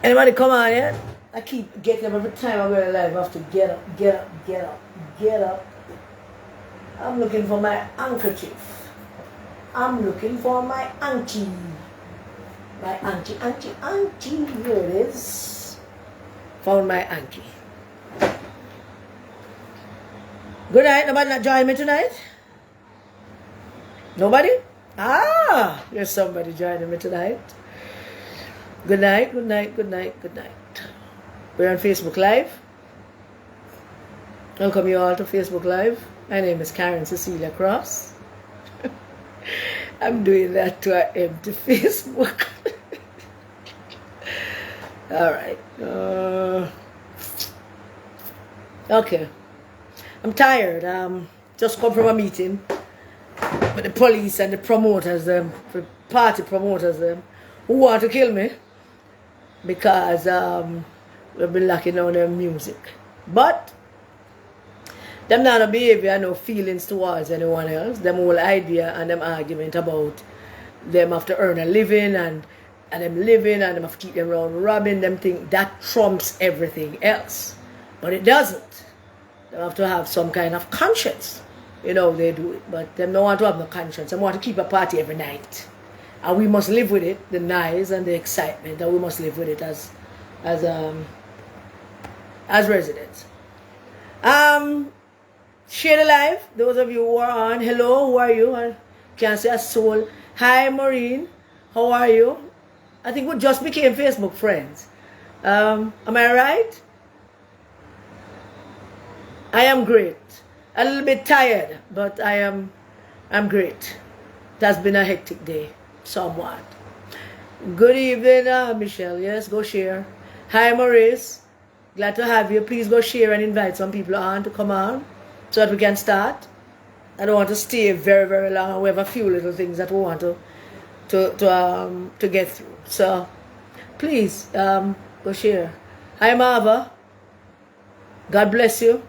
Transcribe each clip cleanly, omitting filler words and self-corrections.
Anybody come on yet? I keep getting up every time I go live. I have to get up, get up, get up, get up. I'm looking for my handkerchief. I'm looking for my auntie. My auntie. Here it is. Found my auntie. Good night. Nobody not joining me tonight? Nobody? Ah, there's somebody joining me tonight. Good night, good night, good night, good night. We're on Facebook Live. Welcome you all to Facebook Live. My name is Karen Cecilia Cross. I'm doing that to our empty Facebook. Alright. Okay. I'm tired. Just come from a meeting with the police and the promoters, the party promoters, who want to kill me because we've been locking down their music. But them not no behavior, no feelings towards anyone else. Them whole idea and them argument about them have to earn a living and them living and them have to keep them around robbing, them think that trumps everything else. But it doesn't. They have to have some kind of conscience. You know, they do it. But them don't want to have no conscience. They want to keep a party every night. And we must live with it, the noise and the excitement, and we must live with it as residents. Share the live. Those of you who are on, hello, who are you? I can't say a soul. Hi, Maureen. How are you? I think we just became Facebook friends. Am I right? I am great. A little bit tired, but I'm great. It has been a hectic day, somewhat. Good evening, Michelle. Yes, go share. Hi, Maurice. Glad to have you. Please go share and invite some people on to come on so that we can start. I don't want to stay very, very long. We have a few little things that we want to get through. So, please, go share. Hi, Marva. God bless you.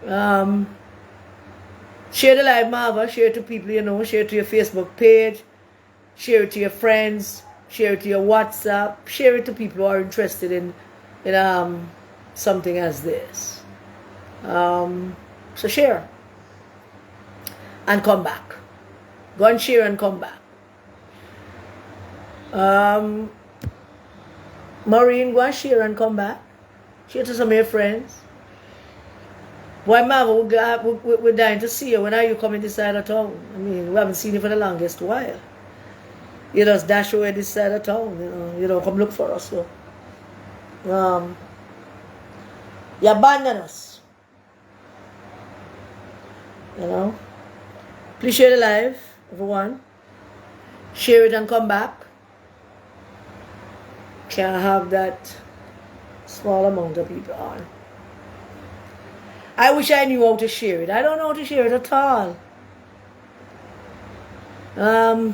Share the live, Marva. Share it to people you know. Share it to your Facebook page. Share it to your friends. Share it to your WhatsApp. Share it to people who are interested in something as this. So share. And come back. Go and share and come back. Maureen, go and share and come back. Share to some of your friends. Why, Marva, we're dying to see you. When are you coming this side of town? I mean, we haven't seen you for the longest while. You just dash away this side of town. You know, come look for us. So. You abandon us. You know. Please share the live, everyone. Share it and come back. Can't have that small amount of people on. I wish I knew how to share it. I don't know how to share it at all. I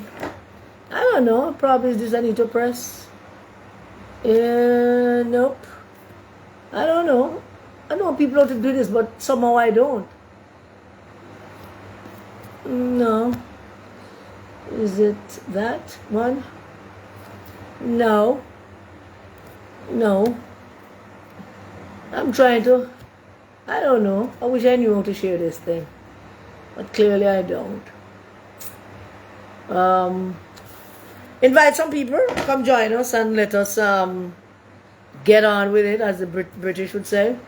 don't know. Probably is this I need to press. Nope. I don't know. I know people how to do this, but somehow I don't. No. Is it that one? No. No. I'm trying to. I don't know. I wish I knew how to share this thing. But clearly I don't. Invite some people. Come join us and let us get on with it, as the British would say.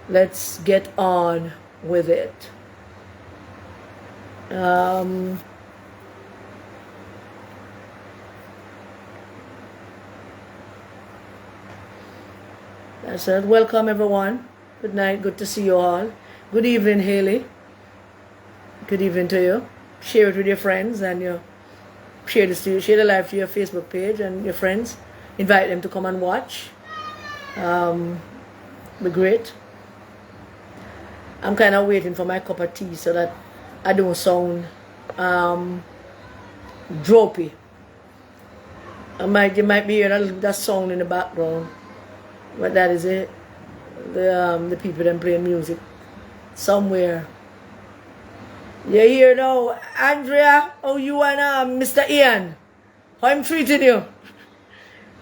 Let's get on with it. I said, welcome everyone. Good night. Good to see you all. Good evening, Haley. Good evening to you. Share it with your friends and share the live to your Facebook page and your friends. Invite them to come and watch. Be great. I'm kind of waiting for my cup of tea so that I don't sound droppy. You might be hearing that sound in the background, but that is it. The people them playing music somewhere. You hear now, Andrea? Oh, you and Mr. Ian? How him treating you?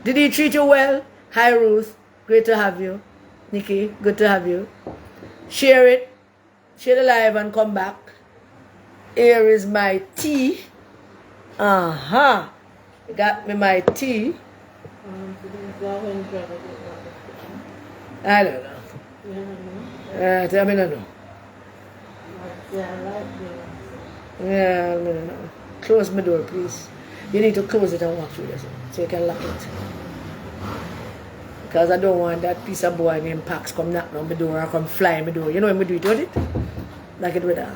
Did he treat you well? Hi, Ruth. Great to have you. Nikki, good to have you. Share it. Share the live and come back. Here is my tea. Uh-huh. You got me my tea. I don't know. Tell me no. Yeah, I don't know. Close my door, please. You need to close it and walk through this so you can lock it. Because I don't want that piece of boy named Pax come knock on my door or come fly in my door. You know when we do it, don't it? Like it with that.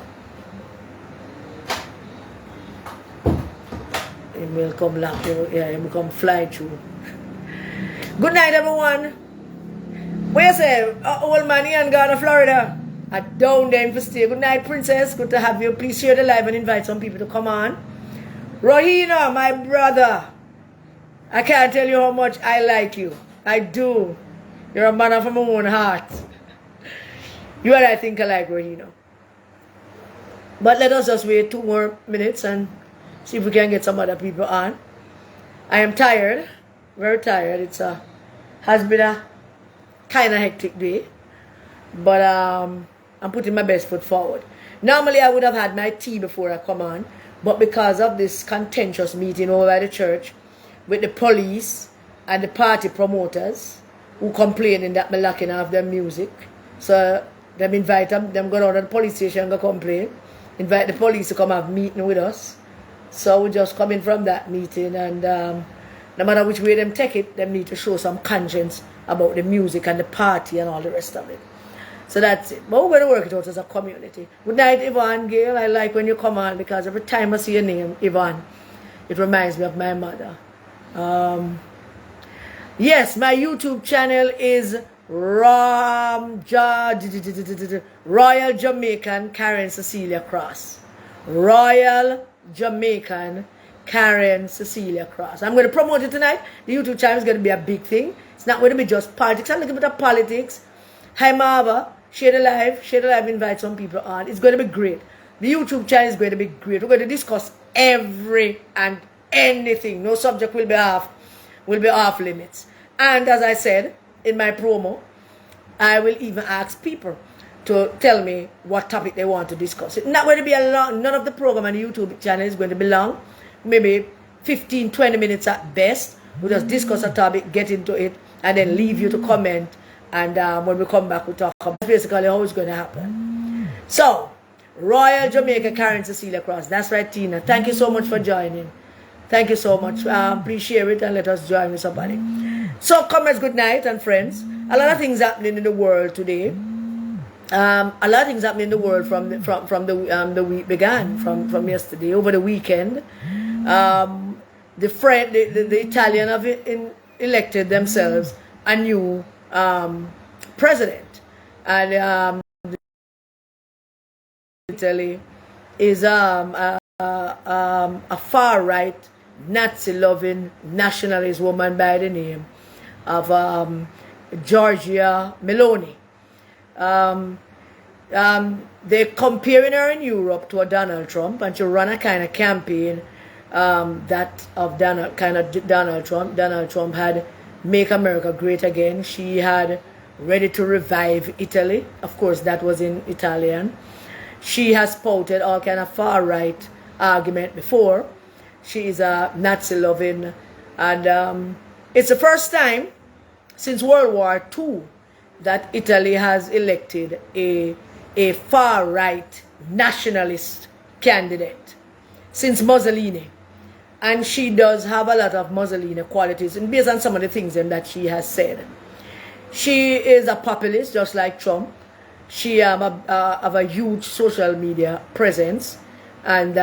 He will come lock you. Yeah, he will come fly through. Good night, everyone. What you say? Old man and gone to Florida. I down there for stay. Good night, princess. Good to have you. Please share the live and invite some people to come on. Rohina, my brother. I can't tell you how much I like you. I do. You're a man of my own heart. You and I think alike, Rohina. But let us just wait 2 more minutes and see if we can get some other people on. I am tired. Very tired. Has been a kind of hectic day. But I'm putting my best foot forward. Normally I would have had my tea before I come on. But because of this contentious meeting over at the church with the police and the party promoters who complaining that me locking off their music. So them invite them go down to the police station and go complain. Invite the police to come have a meeting with us. So we just coming from that meeting and no matter which way them take it, them need to show some conscience about the music and the party and all the rest of it. So that's it. But we're going to work it out as a community. Good night, Yvonne, Gail. I like when you come on because every time I see your name, Yvonne, it reminds me of my mother. Yes, my YouTube channel is Royal Jamaican Karen Cecilia Cross. Royal Jamaican Karen Cecilia Cross. I'm going to promote it tonight. The YouTube channel is going to be a big thing. It's not going to be just politics. A little bit of politics. Hi, Marva. Share the live, invite some people on. It's going to be great. The YouTube channel is going to be great. We're going to discuss every and anything. No subject will be off limits. And as I said in my promo, I will even ask people to tell me what topic they want to discuss. It's not going to be a long, none of the program on the YouTube channel is going to be long. Maybe 15, 20 minutes at best. We'll just discuss a topic, get into it, and then leave you to comment. And when we come back, we'll talk about basically how it's going to happen. So, Royal Jamaica Karen Cecilia Cross. That's right, Tina. Thank you so much for joining. Thank you so much. Please share it and let us join with somebody. So, comrades, good night and friends. A lot of things happening in the world today. A lot of things happening in the world from the week began, from yesterday, over the weekend. The Italian have elected themselves a new president, and Italy is a far-right, Nazi-loving nationalist woman by the name of Giorgia Meloni. They're comparing her in Europe to a Donald Trump, and she ran a kind of campaign that of Donald Trump. Donald Trump had Make America Great Again. She had Ready to Revive Italy. Of course, that was in Italian. She has spouted all kind of far-right argument before. She is a Nazi-loving, and it's the first time since World War II that Italy has elected a far-right nationalist candidate since Mussolini. And she does have a lot of Mussolini qualities, and based on some of the things that she has said. She is a populist, just like Trump. She have a huge social media presence, and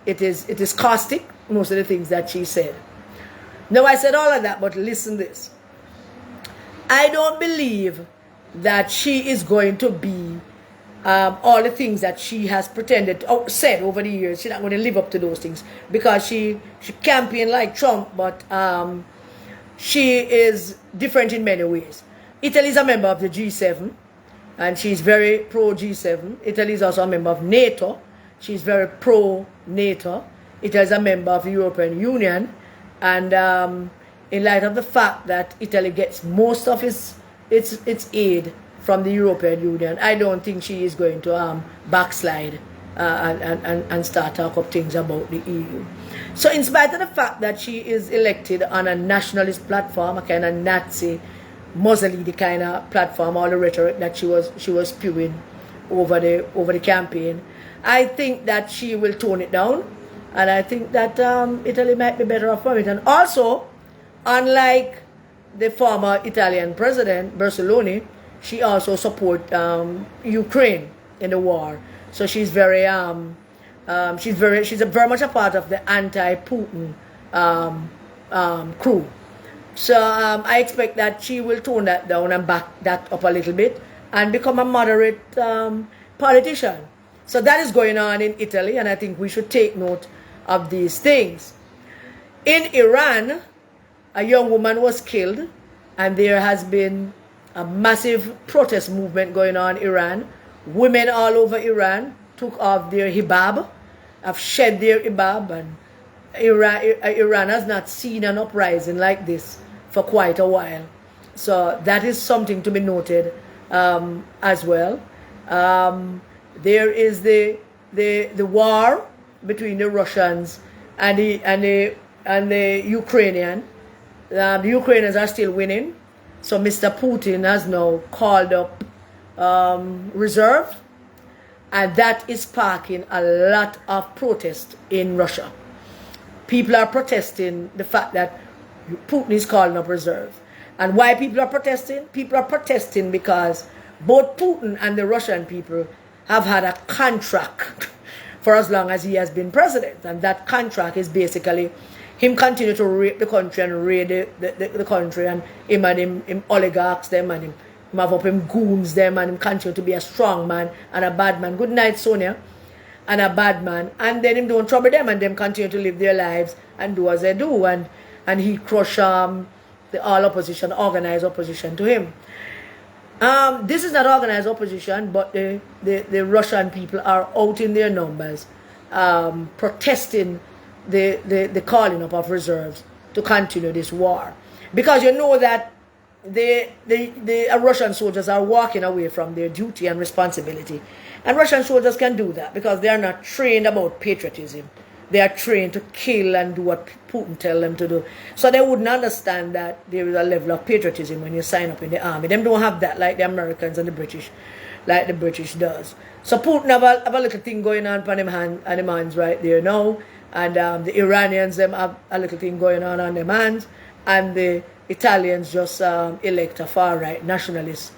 it is caustic, most of the things that she said. Now, I said all of that, but listen this. I don't believe that she is going to be all the things that she has said over the years. She's not going to live up to those things because she campaigned like Trump, but she is different in many ways. Italy is a member of the G7, and she's very pro G7. Italy is also a member of NATO. She's very pro NATO. Italy is a member of the European Union, and in light of the fact that Italy gets most of its aid from the European Union, I don't think she is going to backslide and start talk up things about the EU. So in spite of the fact that she is elected on a nationalist platform, a kind of Nazi, Mussolini kind of platform, all the rhetoric that she was spewing over the campaign, I think that she will tone it down, and I think that Italy might be better off from it. And also, unlike the former Italian president Berlusconi, she also supports Ukraine in the war. So she's very very much a part of the anti-Putin crew. So I expect that she will tone that down and back that up a little bit and become a moderate politician. So that is going on in Italy, and I think we should take note of these things. In Iran, a young woman was killed, and there has been a massive protest movement going on in Iran. Women all over Iran took off their hijab, have shed their hijab, and Iran has not seen an uprising like this for quite a while. So that is something to be noted as well. There is the war between the Russians and the Ukrainian. The Ukrainians are still winning. So Mr. Putin has now called up reserve, and that is sparking a lot of protest in Russia. People are protesting the fact that Putin is calling up reserve. And why people are protesting? People are protesting because both Putin and the Russian people have had a contract for as long as he has been president. And that contract is basically him continue to rape the country and raid the country, and him and him oligarchs them, and him have up him goons them, and him continue to be a strong man and a bad man. Good night, Sonia. And a bad man. And then him don't trouble them, and them continue to live their lives and do as they do. And he crush the all opposition, organized opposition to him. This is not organized opposition, but the Russian people are out in their numbers, protesting the calling up of reserves to continue this war, because you know that the Russian soldiers are walking away from their duty and responsibility, and Russian soldiers can do that because they are not trained about patriotism. They are trained to kill and do what Putin tell them to do. So they wouldn't understand that there is a level of patriotism when you sign up in the army. Them don't have that like the Americans and the British, like the British does. So Putin have a little thing going on them hands right there now. And the Iranians them have a little thing going on them hands. And the Italians just elect a far-right nationalist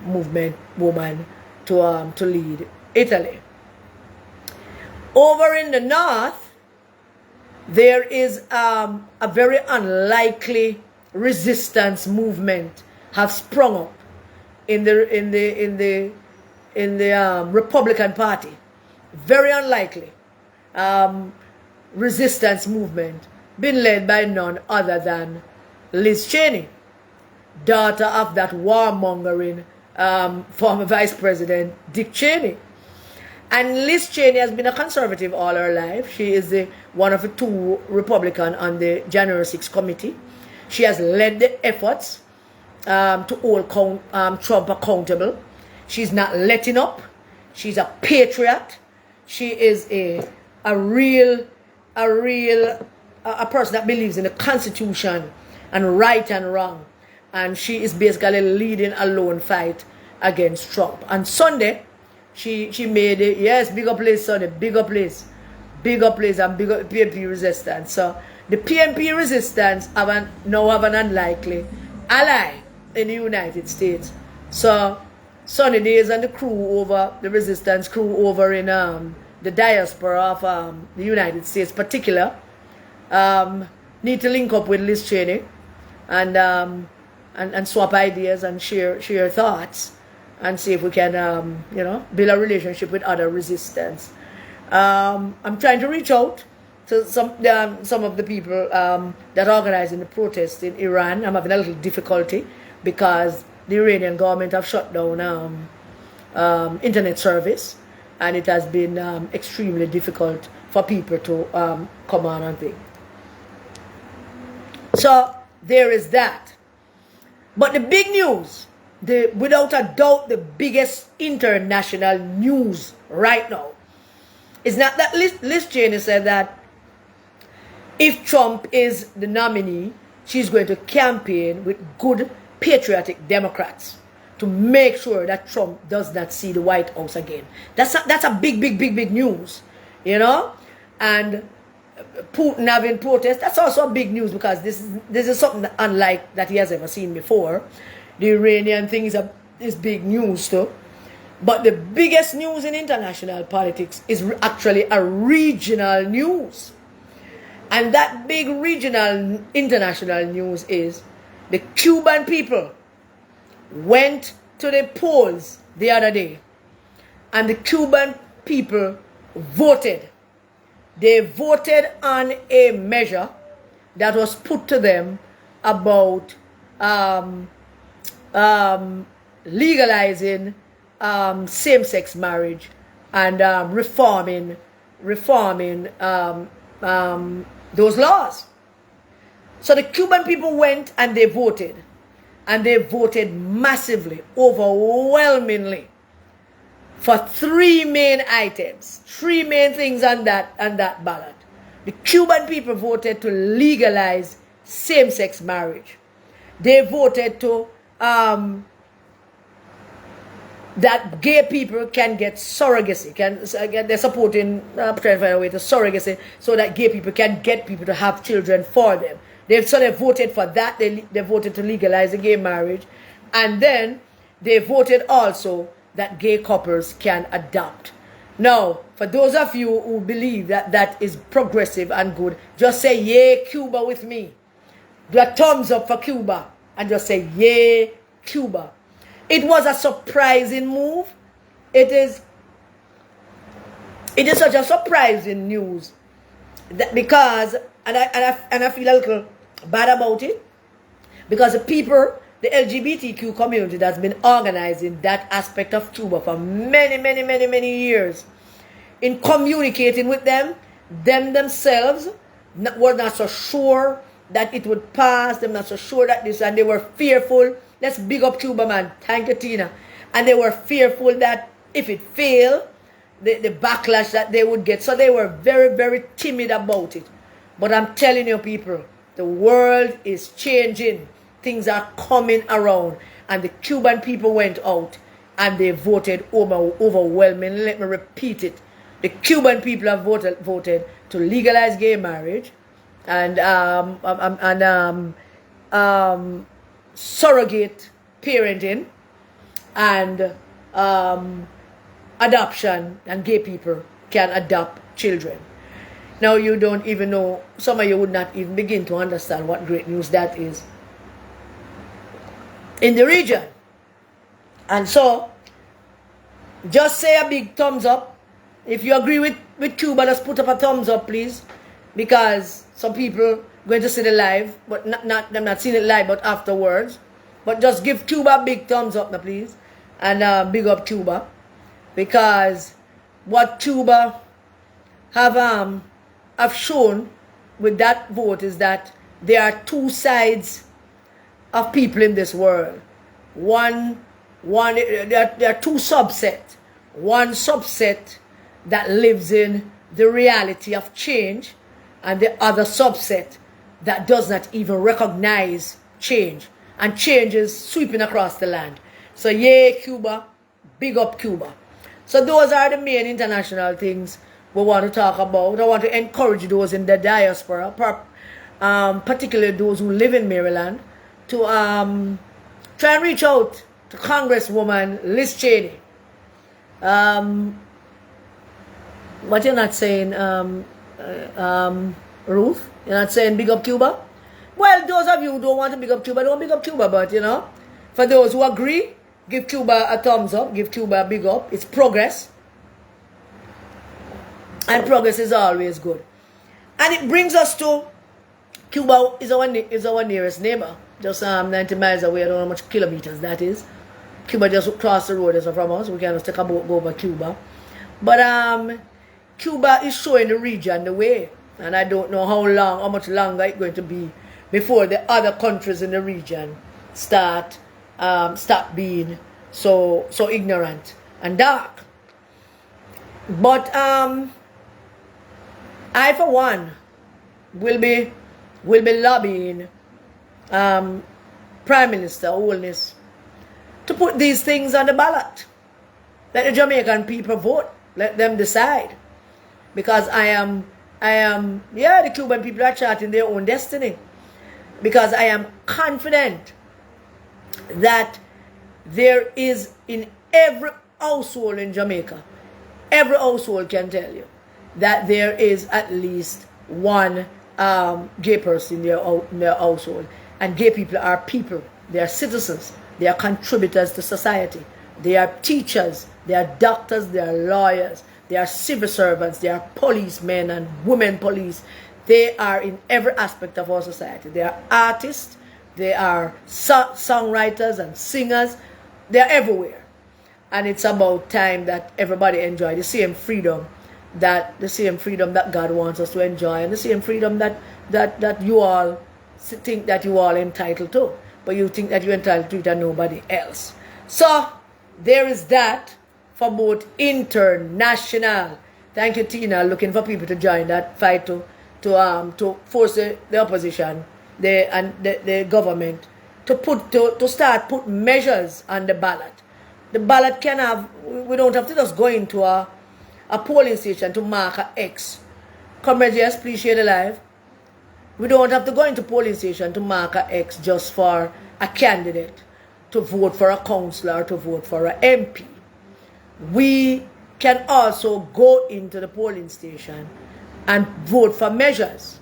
movement woman to lead Italy. Over in the north, there is a very unlikely resistance movement have sprung up in the Republican Party. Very unlikely resistance movement been led by none other than Liz Cheney, daughter of that warmongering former Vice President Dick Cheney. And Liz Cheney has been a conservative all her life. She is one of the two Republicans on the January 6th committee. She has led the efforts to hold Trump accountable. She's not letting up. She's a patriot. She is a person that believes in the Constitution and right and wrong. And she is basically leading a lone fight against Trump. On Sunday, she made it, yes, bigger place, Sunday, bigger place and bigger PNP resistance. So the PNP resistance now have an unlikely ally in the United States. So Sunny Days and the crew over, the resistance crew over in the diaspora of the United States particular, need to link up with Liz Cheney and swap ideas and share thoughts and see if we can, build a relationship with other resistance. I'm trying to reach out to some of the people that are organizing the protests in Iran. I'm having a little difficulty because the Iranian government have shut down internet service, and it has been extremely difficult for people to come on and think. So there is that. But the big news, without a doubt, the biggest international news right now is not that Liz Cheney said that if Trump is the nominee, she's going to campaign with good patriotic Democrats to make sure that Trump does not see the White House again. That's a big news, you know? And Putin having protests, that's also big news, because this is something unlike that he has ever seen before. The Iranian thing is big news too. But the biggest news in international politics is actually a regional news. And that big regional international news is the Cuban people went to the polls the other day, and the Cuban people voted. They voted on a measure that was put to them about legalizing same-sex marriage and reforming those laws. So the Cuban people went and they voted. And they voted massively, overwhelmingly, for 3 main items, 3 main things on that ballot. The Cuban people voted to legalize same-sex marriage. They voted to that gay people can get surrogacy. They're supporting trying to find a way to surrogacy so that gay people can get people to have children for them. They voted for that. They voted to legalize the gay marriage. And then they voted also that gay couples can adopt. Now, for those of you who believe that is progressive and good, just say, yay, Cuba with me. Do a thumbs up for Cuba. And just say, yay, Cuba. It was a surprising move. It is such a surprising news. Because, and I feel a little bad about it, because the people, the LGBTQ community that's been organizing that aspect of Cuba for many years, in communicating with them themselves were not so sure that it would pass. They're not so sure that this, and they were fearful. Let's big up Cuba, man. Thank you, Tina. And they were fearful that if it failed, the backlash that they would get. So they were very timid about it. But I'm telling you, people, the world is changing. Things are coming around. And the Cuban people went out and they voted overwhelmingly. Let me repeat it. The Cuban people have voted to legalize gay marriage and surrogate parenting and adoption, and gay people can adopt children. Now you don't even know, some of you would not even begin to understand what great news that is in the region. And so, just say a big thumbs up. If you agree with Cuba, just put up a thumbs up, please. Because some people going to see the live, but they're not seeing it live, but afterwards. But just give Cuba a big thumbs up now, please. And big up Cuba. Because what Cuba have shown with that vote is that there are 2 sides of people in this world. There are 2 subsets. One subset that lives in the reality of change, and the other subset that does not even recognize change. And change is sweeping across the land. So yay, Cuba. Big up Cuba. So those are the main international things we want to talk about. I want to encourage those in the diaspora, particularly those who live in Maryland, to try and reach out to Congresswoman Liz Cheney. What you're not saying, Ruth? You're not saying big up Cuba? Well, those of you who don't want to big up Cuba, don't big up Cuba, but you know, for those who agree, give Cuba a thumbs up, give Cuba a big up. It's progress. And progress is always good. And it brings us to Cuba is our nearest neighbor. Just 90 miles away. I don't know how much kilometers that is. Cuba just across the road is from us. We can just take a boat, go over Cuba. But Cuba is showing the region the way. And I don't know how much longer it's going to be before the other countries in the region stop being so ignorant and dark. But I, for one, will be lobbying Prime Minister Holness to put these things on the ballot. Let the Jamaican people vote. Let them decide. Because the Cuban people are charting their own destiny. Because I am confident that there is in every household in Jamaica, every household can tell you that there is at least one gay person in their household. And gay people are people. They are citizens. They are contributors to society. They are teachers. They are doctors. They are lawyers. They are civil servants. They are policemen and women police. They are in every aspect of our society. They are artists. They are songwriters and singers. They are everywhere. And it's about time that everybody enjoy the same freedom that God wants us to enjoy, and the same freedom that you all think that you all entitled to, but you think that you're entitled to it and nobody else. So there is that for both international. Thank you, Tina, looking for people to join that fight to force the opposition, the government to start put measures on the ballot. The ballot we don't have to just go into a polling station to mark an X. Comrades, yes, please share the live. We don't have to go into polling station to mark an X just for a candidate, to vote for a councillor, to vote for an MP. We can also go into the polling station and vote for measures.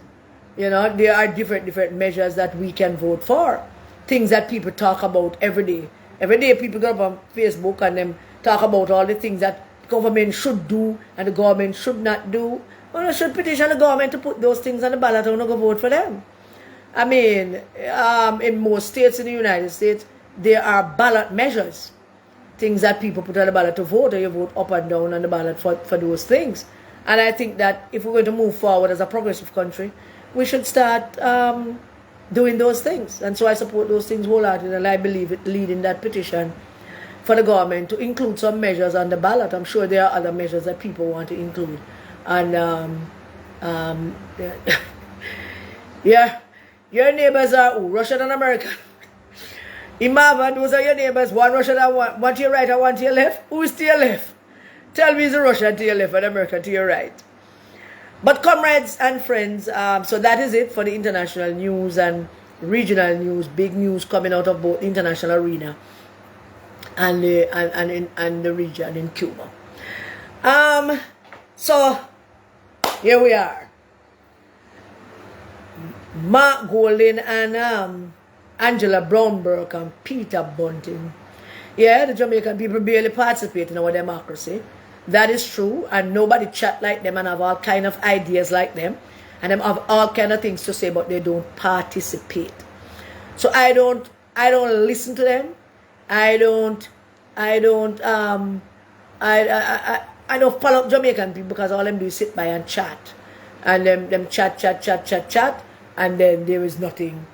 You know, there are different measures that we can vote for. Things that people talk about every day. Every day people go up on Facebook and them talk about all the things that government should do and the government should not do. Well, I should petition the government to put those things on the ballot and go vote for them. I mean, in most states in the United States, there are ballot measures. Things that people put on the ballot to vote, or you vote up and down on the ballot for those things. And I think that if we're going to move forward as a progressive country, we should start doing those things. And so I support those things wholeheartedly, and I believe it leading that petition for the government to include some measures on the ballot. I'm sure there are other measures that people want to include. And yeah, your neighbors are who? Russian and American. Imagine those are your neighbors. One Russian and one to your right and one to your left. Who is to your left? Tell me it's a Russian to your left and American to your right. But comrades and friends, so that is it for the international news and regional news. Big news coming out of both international arena and the region in Cuba. So here we are. Mark Golding and Angela Brownberg and Peter Bunting. Yeah, the Jamaican people barely participate in our democracy. That is true, and nobody chat like them and have all kind of ideas like them, and them have all kind of things to say, but they don't participate. So I don't listen to them. I don't follow Jamaican people, because all them do is sit by and chat, and them chat, and then there is nothing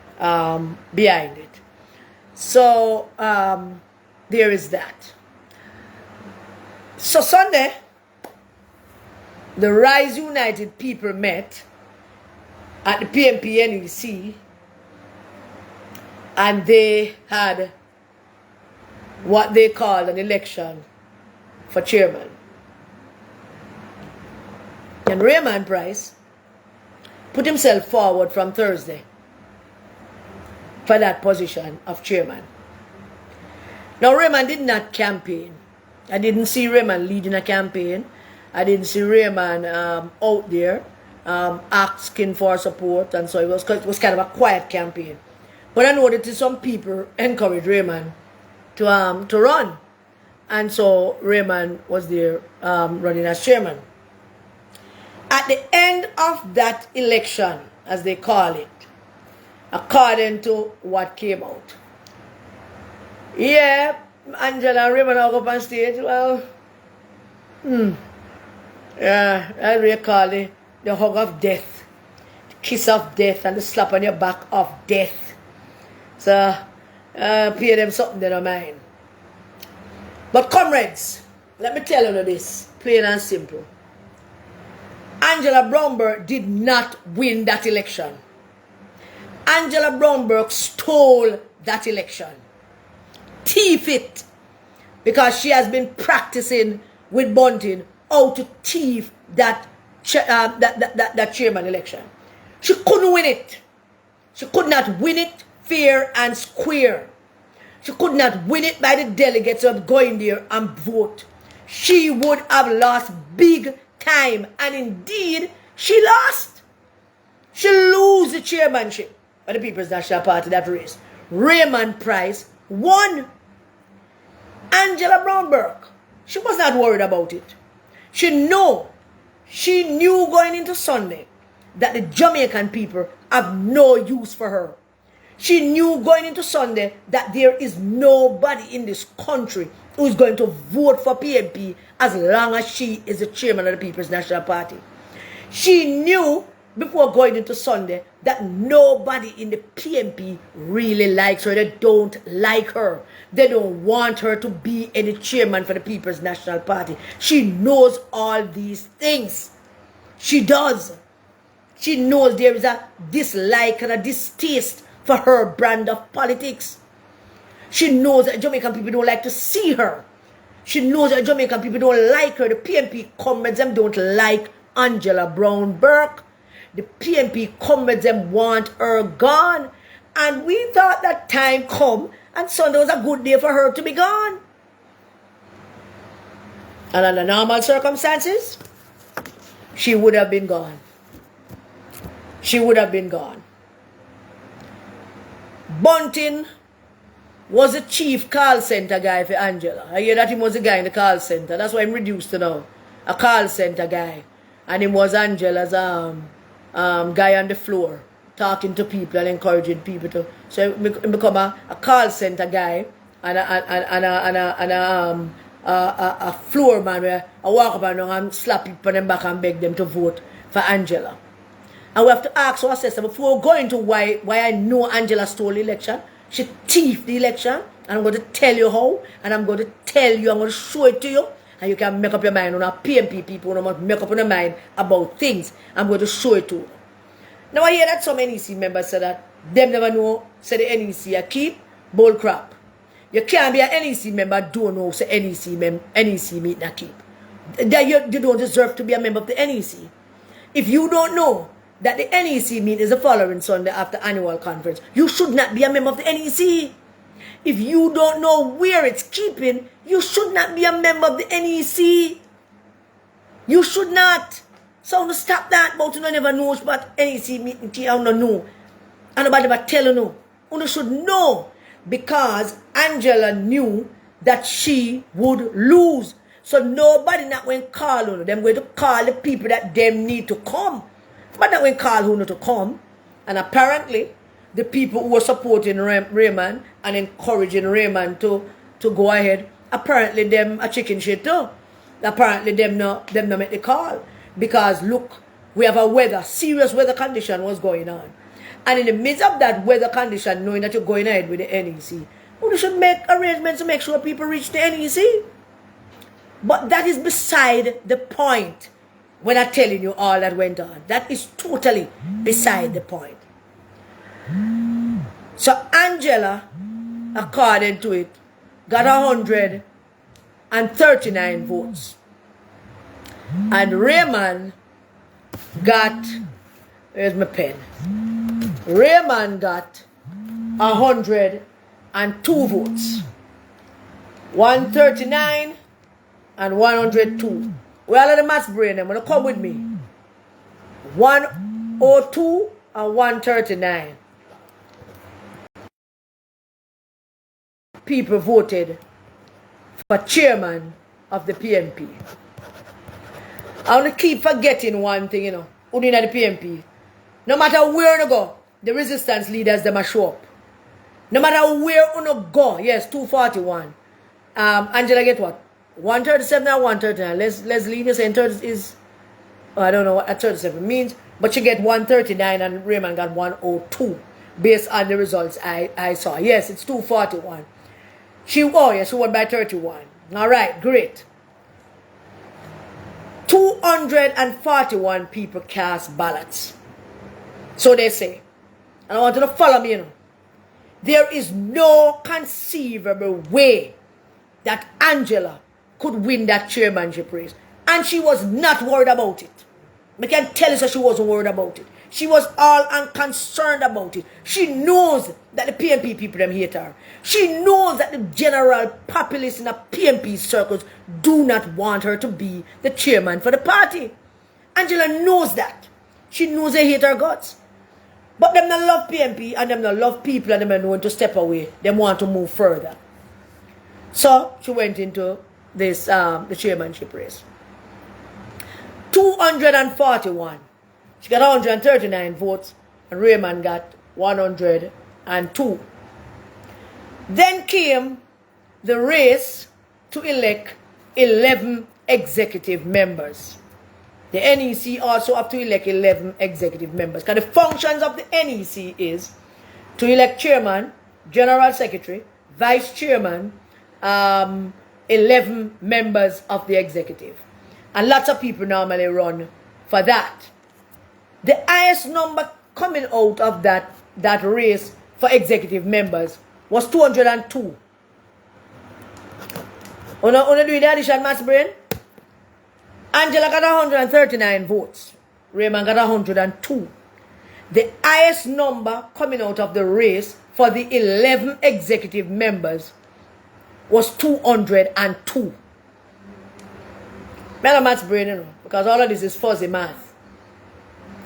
behind it. So there is that. So Sunday, the Rise United people met at the PNP NEC, and they had what they called an election for chairman. And Raymond Price put himself forward from Thursday for that position of chairman. Now, Raymond did not campaign. I didn't see Raymond leading a campaign. I didn't see Raymond out there asking for support, and so it was kind of a quiet campaign. But I know that some people encouraged Raymond to run, and so Raymond was there running as chairman. At the end of that election, as they call it, according to what came out, yeah, Angela and Raymond are up on stage. Well, Yeah, I recall the hug of death, the kiss of death, and the slap on your back of death. So, pay them something they don't mind. But comrades, let me tell you this, plain and simple. Angela Brownberg did not win that election. Angela Brownberg stole that election. Thief it. Because she has been practicing with Bunting how to thief that chairman election. She couldn't win it. She could not win it fair and square. She could not win it by the delegates of going there and vote. She would have lost big time. And indeed, she lost. She lose the chairmanship of the People's National Party, that race. Raymond Price won. Angela Brownberg, she was not worried about it. She knew going into Sunday that the Jamaican people have no use for her. She knew going into Sunday that there is nobody in this country who is going to vote for PNP as long as she is the chairman of the People's National Party. She knew before going into Sunday that nobody in the PNP really likes her. They don't like her. They don't want her to be any chairman for the People's National Party. She knows all these things. She does. She knows there is a dislike and a distaste for her brand of politics. She knows that Jamaican people don't like to see her. She knows that Jamaican people don't like her. The PNP comrades them don't like Angela Brownberg. The PNP comrades them want her gone. And we thought that time come and Sunday was a good day for her to be gone. And under normal circumstances, she would have been gone. She would have been gone. Bunting was the chief call center guy for Angela. I hear that he was the guy in the call center. That's why I'm reduced to now. A call center guy. And he was Angela's guy on the floor, talking to people and encouraging people to. So he become a call center guy and a floor man where I walk up and slap people on them back and beg them to vote for Angela. And we have to ask ourselves before going to why I know Angela stole the election. She thieved the election, and I'm going to tell you how, and I'm going to tell you, I'm going to show it to you, and you can make up your mind on our PNP people who must make up your mind about things. I'm going to show it to you. Now I hear that some NEC members say that them never know, say the NEC a keep, bull crap. You can't be an NEC member, don't know, say NEC meet a keep. You don't deserve to be a member of the NEC. If you don't know that the NEC meet is the following Sunday after annual conference, you should not be a member of the NEC. If you don't know where it's keeping, you should not be a member of the NEC. You should not. So stop that, but you never know about NEC meeting, you don't know. And nobody but tell you no. You should know, because Angela knew that she would lose. So nobody not going to call on them, going to call the people that them need to come. But not when call who not to come. And apparently, the people who were supporting Raymond and encouraging Raymond to go ahead, apparently them a chicken shit too. Apparently them not make the call. Because look, we have a serious weather condition was going on. And in the midst of that weather condition, knowing that you're going ahead with the NEC, you should make arrangements to make sure people reach the NEC. But that is beside the point. When I'm telling you all that went on, that is totally beside the point. So Angela, according to it, got 139 votes. And Raymond got, where's my pen? Raymond got 102 votes. 139 and 102. Well, let the maths brain them. Wanna come with me? 102 and 139. People voted for chairman of the PNP. I want to keep forgetting one thing, only in the PNP. No matter where you go, the resistance leaders, them show up. No matter where you go, yes, 241. Angela get what? 137 or 139. Leslie, you saying is I don't know what that 37 means, but she get 139 and Raymond got 102 based on the results I saw. Yes, it's 241. She won by 31. All right, great. 241 people cast ballots. So they say. And I want you to follow me, There is no conceivable way that Angela could win that chairmanship race. And she was not worried about it. I can tell you that she wasn't worried about it. She was all unconcerned about it. She knows that the PNP people them hate her. She knows that the general populace in the PNP circles do not want her to be the chairman for the party. Angela knows that. She knows they hate her guts. But them not love PNP and them not love people and them not want to step away. They want to move further. So she went into this the chairmanship race. 241. She got 139 votes and Raymond got 102. Then came the race to elect 11 executive members. The NEC also have to elect 11 executive members. Because the functions of the NEC is to elect chairman, general secretary, vice chairman, 11 members of the executive. And lots of people normally run for that. The highest number coming out of that race for executive members was 202. Wanna do the addition, Mass Brain? Angela got 139 votes. Raymond got 102. The highest number coming out of the race for the 11 executive members was 202. Remember Matt's brain, because all of this is fuzzy math.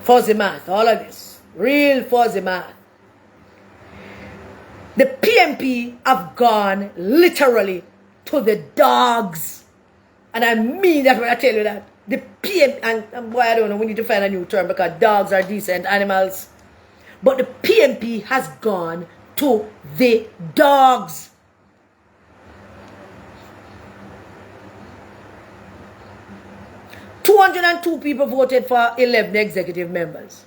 Fuzzy math, all of this. Real fuzzy math. The PNP have gone literally to the dogs. And I mean that when I tell you that. The PNP, and boy, I don't know, we need to find a new term because dogs are decent animals. But the PNP has gone to the dogs. 202 people voted for 11 executive members.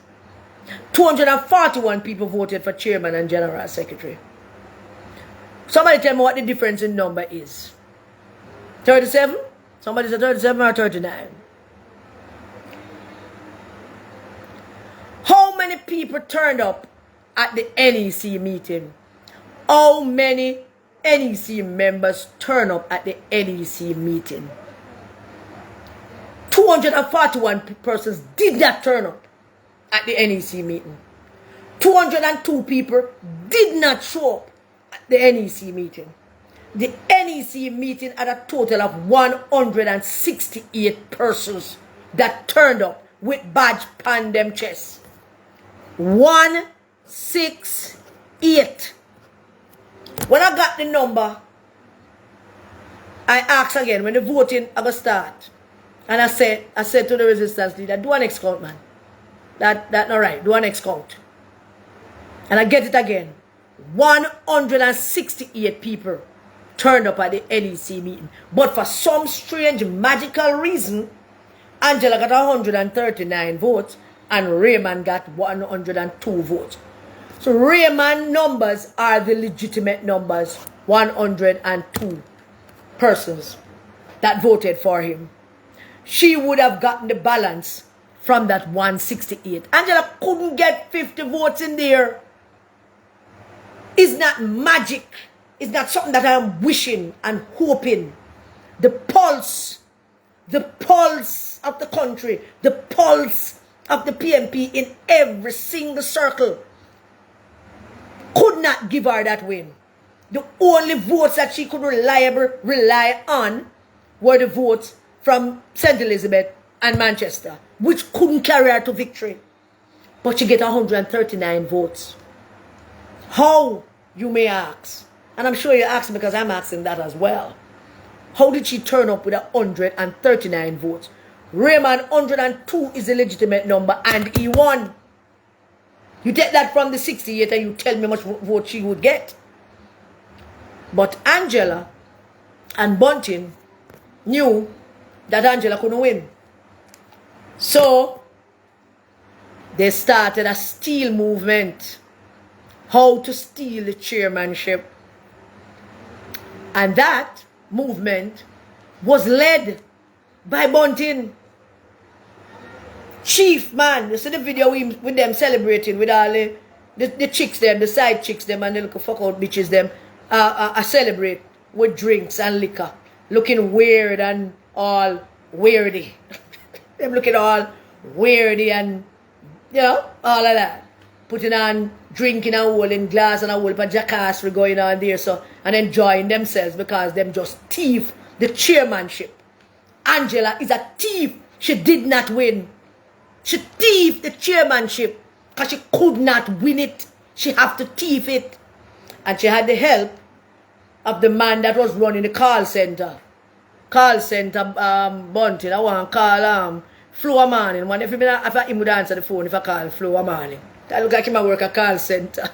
241 people voted for chairman and general secretary. Somebody tell me what the difference in number is. 37? Somebody said 37 or 39? How many people turned up at the NEC meeting? How many NEC members turned up at the NEC meeting? 241 persons did not turn up at the NEC meeting. 202 people did not show up at the NEC meeting. The NEC meeting had a total of 168 persons that turned up with badge pan them chest. 168. When I got the number, I asked again when the voting ever start. And I said to the resistance leader, do an next count, man. That not right. Do an next count. And I get it again. 168 people turned up at the NEC meeting. But for some strange magical reason, Angela got 139 votes and Raymond got 102 votes. So Raymond numbers are the legitimate numbers. 102 persons that voted for him. She would have gotten the balance from that 168. Angela couldn't get 50 votes in there. It's not magic. It's not something that I'm wishing and hoping. The pulse of the country, the pulse of the PNP in every single circle could not give her that win. The only votes that she could rely on were the votes from St. Elizabeth and Manchester, which couldn't carry her to victory. But she get 139 votes. How, you may ask? And I'm sure you're asking because I'm asking that as well. How did she turn up with 139 votes? Raymond 102 is a legitimate number and he won. You take that from the 68 and you tell me how much vote she would get. But Angela and Bunting knew that Angela couldn't win. So they started a steal movement. How to steal the chairmanship. And that movement was led by Bunting. Chief man, you see the video with them celebrating with all the chicks them, the side chicks them and the little fuck out bitches them celebrate with drinks and liquor. Looking weird and all weirdy. Them looking all weirdy and, you know, all of that. Putting on, drinking a whole in glass and a whole of jackassry going on there, so, and enjoying themselves because them just thief the chairmanship. Angela is a thief. She did not win. She thieved the chairmanship because she could not win it. She had to thief it. And she had the help of the man that was running the call center. Call center Bunting. I want to call Flo Manning. If I would answer the phone if I call Flo Manning. That look like him work at call center.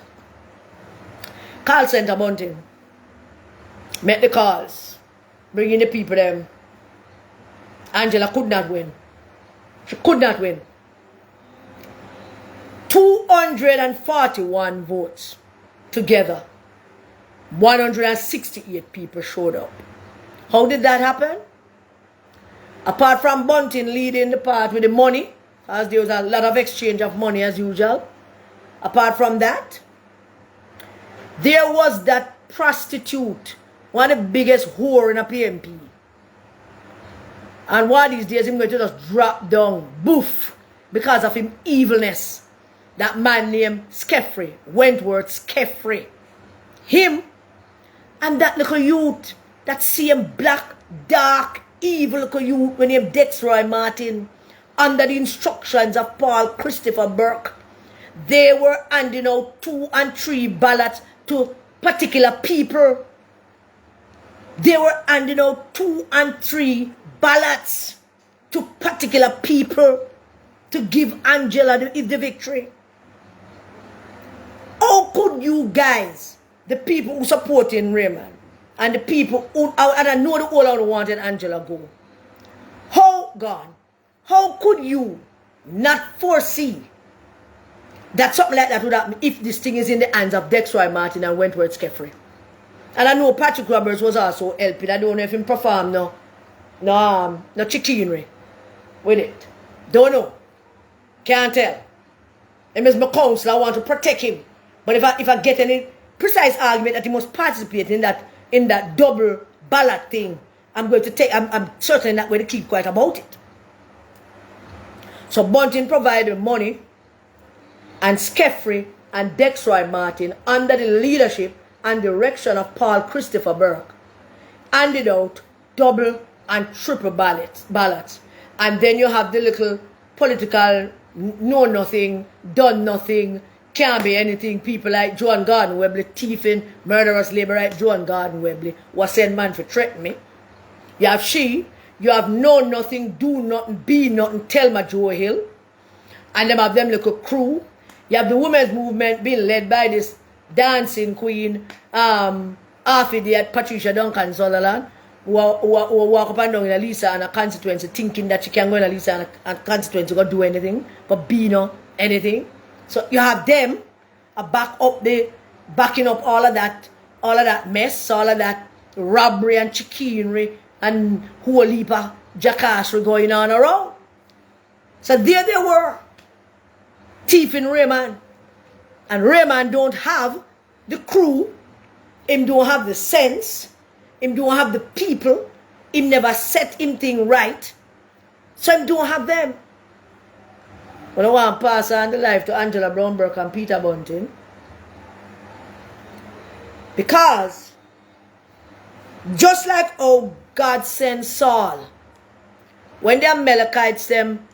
Call center Bunting. Make the calls. Bring in the people them. Angela could not win. She could not win. 241 votes together. 168 people showed up. How did that happen? Apart from Bunting leading the part with the money, as there was a lot of exchange of money as usual. Apart from that, there was that prostitute, one of the biggest whore in a PNP. And one of these days, he's going to just drop down, boof, because of him evilness. That man named Skeffrey, Wentworth Skeffrey. Him and that little youth, that same black, dark, evil little youth named Dexroy Martin, under the instructions of Paul Christopher Burke, they were handing out 2 and 3 ballots to particular people. They were handing out 2 and 3 ballots to particular people to give Angela the victory. How could you guys, the people who supporting Raymond, and the people who, and I know the whole wanted Angela go, how could you not foresee that something like that would happen if this thing is in the hands of Dexroy Martin and Wentworth Skeffrey? And I know Patrick Roberts was also helping. I don't know if he performed no chicanery with it. Don't know. Can't tell. Him as my counselor, I want to protect him. But if I get any precise argument that he must participate in that double ballot thing, I'm certainly not going to keep quiet about it. So Bunting provided money, and Skeffrey and Dexroy Martin, under the leadership and direction of Paul Christopher Burke, handed out double and triple ballots. And then you have the little political know nothing, done nothing, can't be anything people like Joan Gordon Webley, thieving, murderous labor right Joan Gordon Webley, was sent man for threaten me. You have she, you have know nothing, do nothing, be nothing, Thelma Joe Hill, and them have them little crew. You have the women's movement being led by this dancing queen, half idiot Patricia Duncan Sutherland, who walk up and down in a Lisa and a constituency thinking that she can go in a Lisa and a constituency go do anything, but be no anything. So you have them backing up all of that mess, all of that robbery and chicanery and whole heap of jackassery going on around. So there they were, thieving Raymond. And Raymond don't have the crew, him don't have the sense, him don't have the people, him never set him thing right, so him don't have them. When I want to pass on the life to Angela Brown Burke and Peter Bunting, because just like how God sent Saul, when the Amalekites them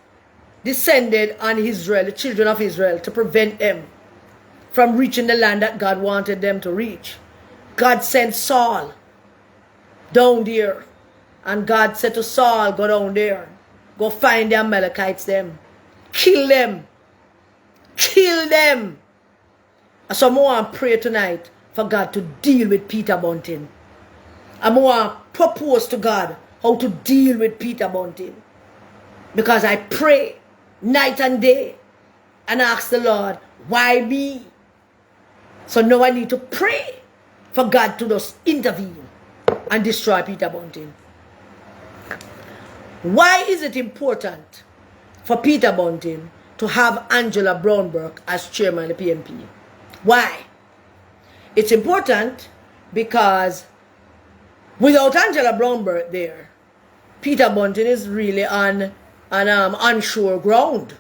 descended on Israel, the children of Israel, to prevent them from reaching the land that God wanted them to reach, God sent Saul down there. And God said to Saul, go down there, go find the Amalekites them, kill them, kill them. So I want to pray tonight for God to deal with Peter Bunting. I want to propose to God how to deal with Peter Bunting. Because I pray night and day and ask the Lord, why me? So now I need to pray for God to just intervene and destroy Peter Bunting. Why is it important for Peter Bunting to have Angela Brownburg as chairman of the PNP? Why? It's important because without Angela Brownburg there, Peter Bunting is really on unsure ground.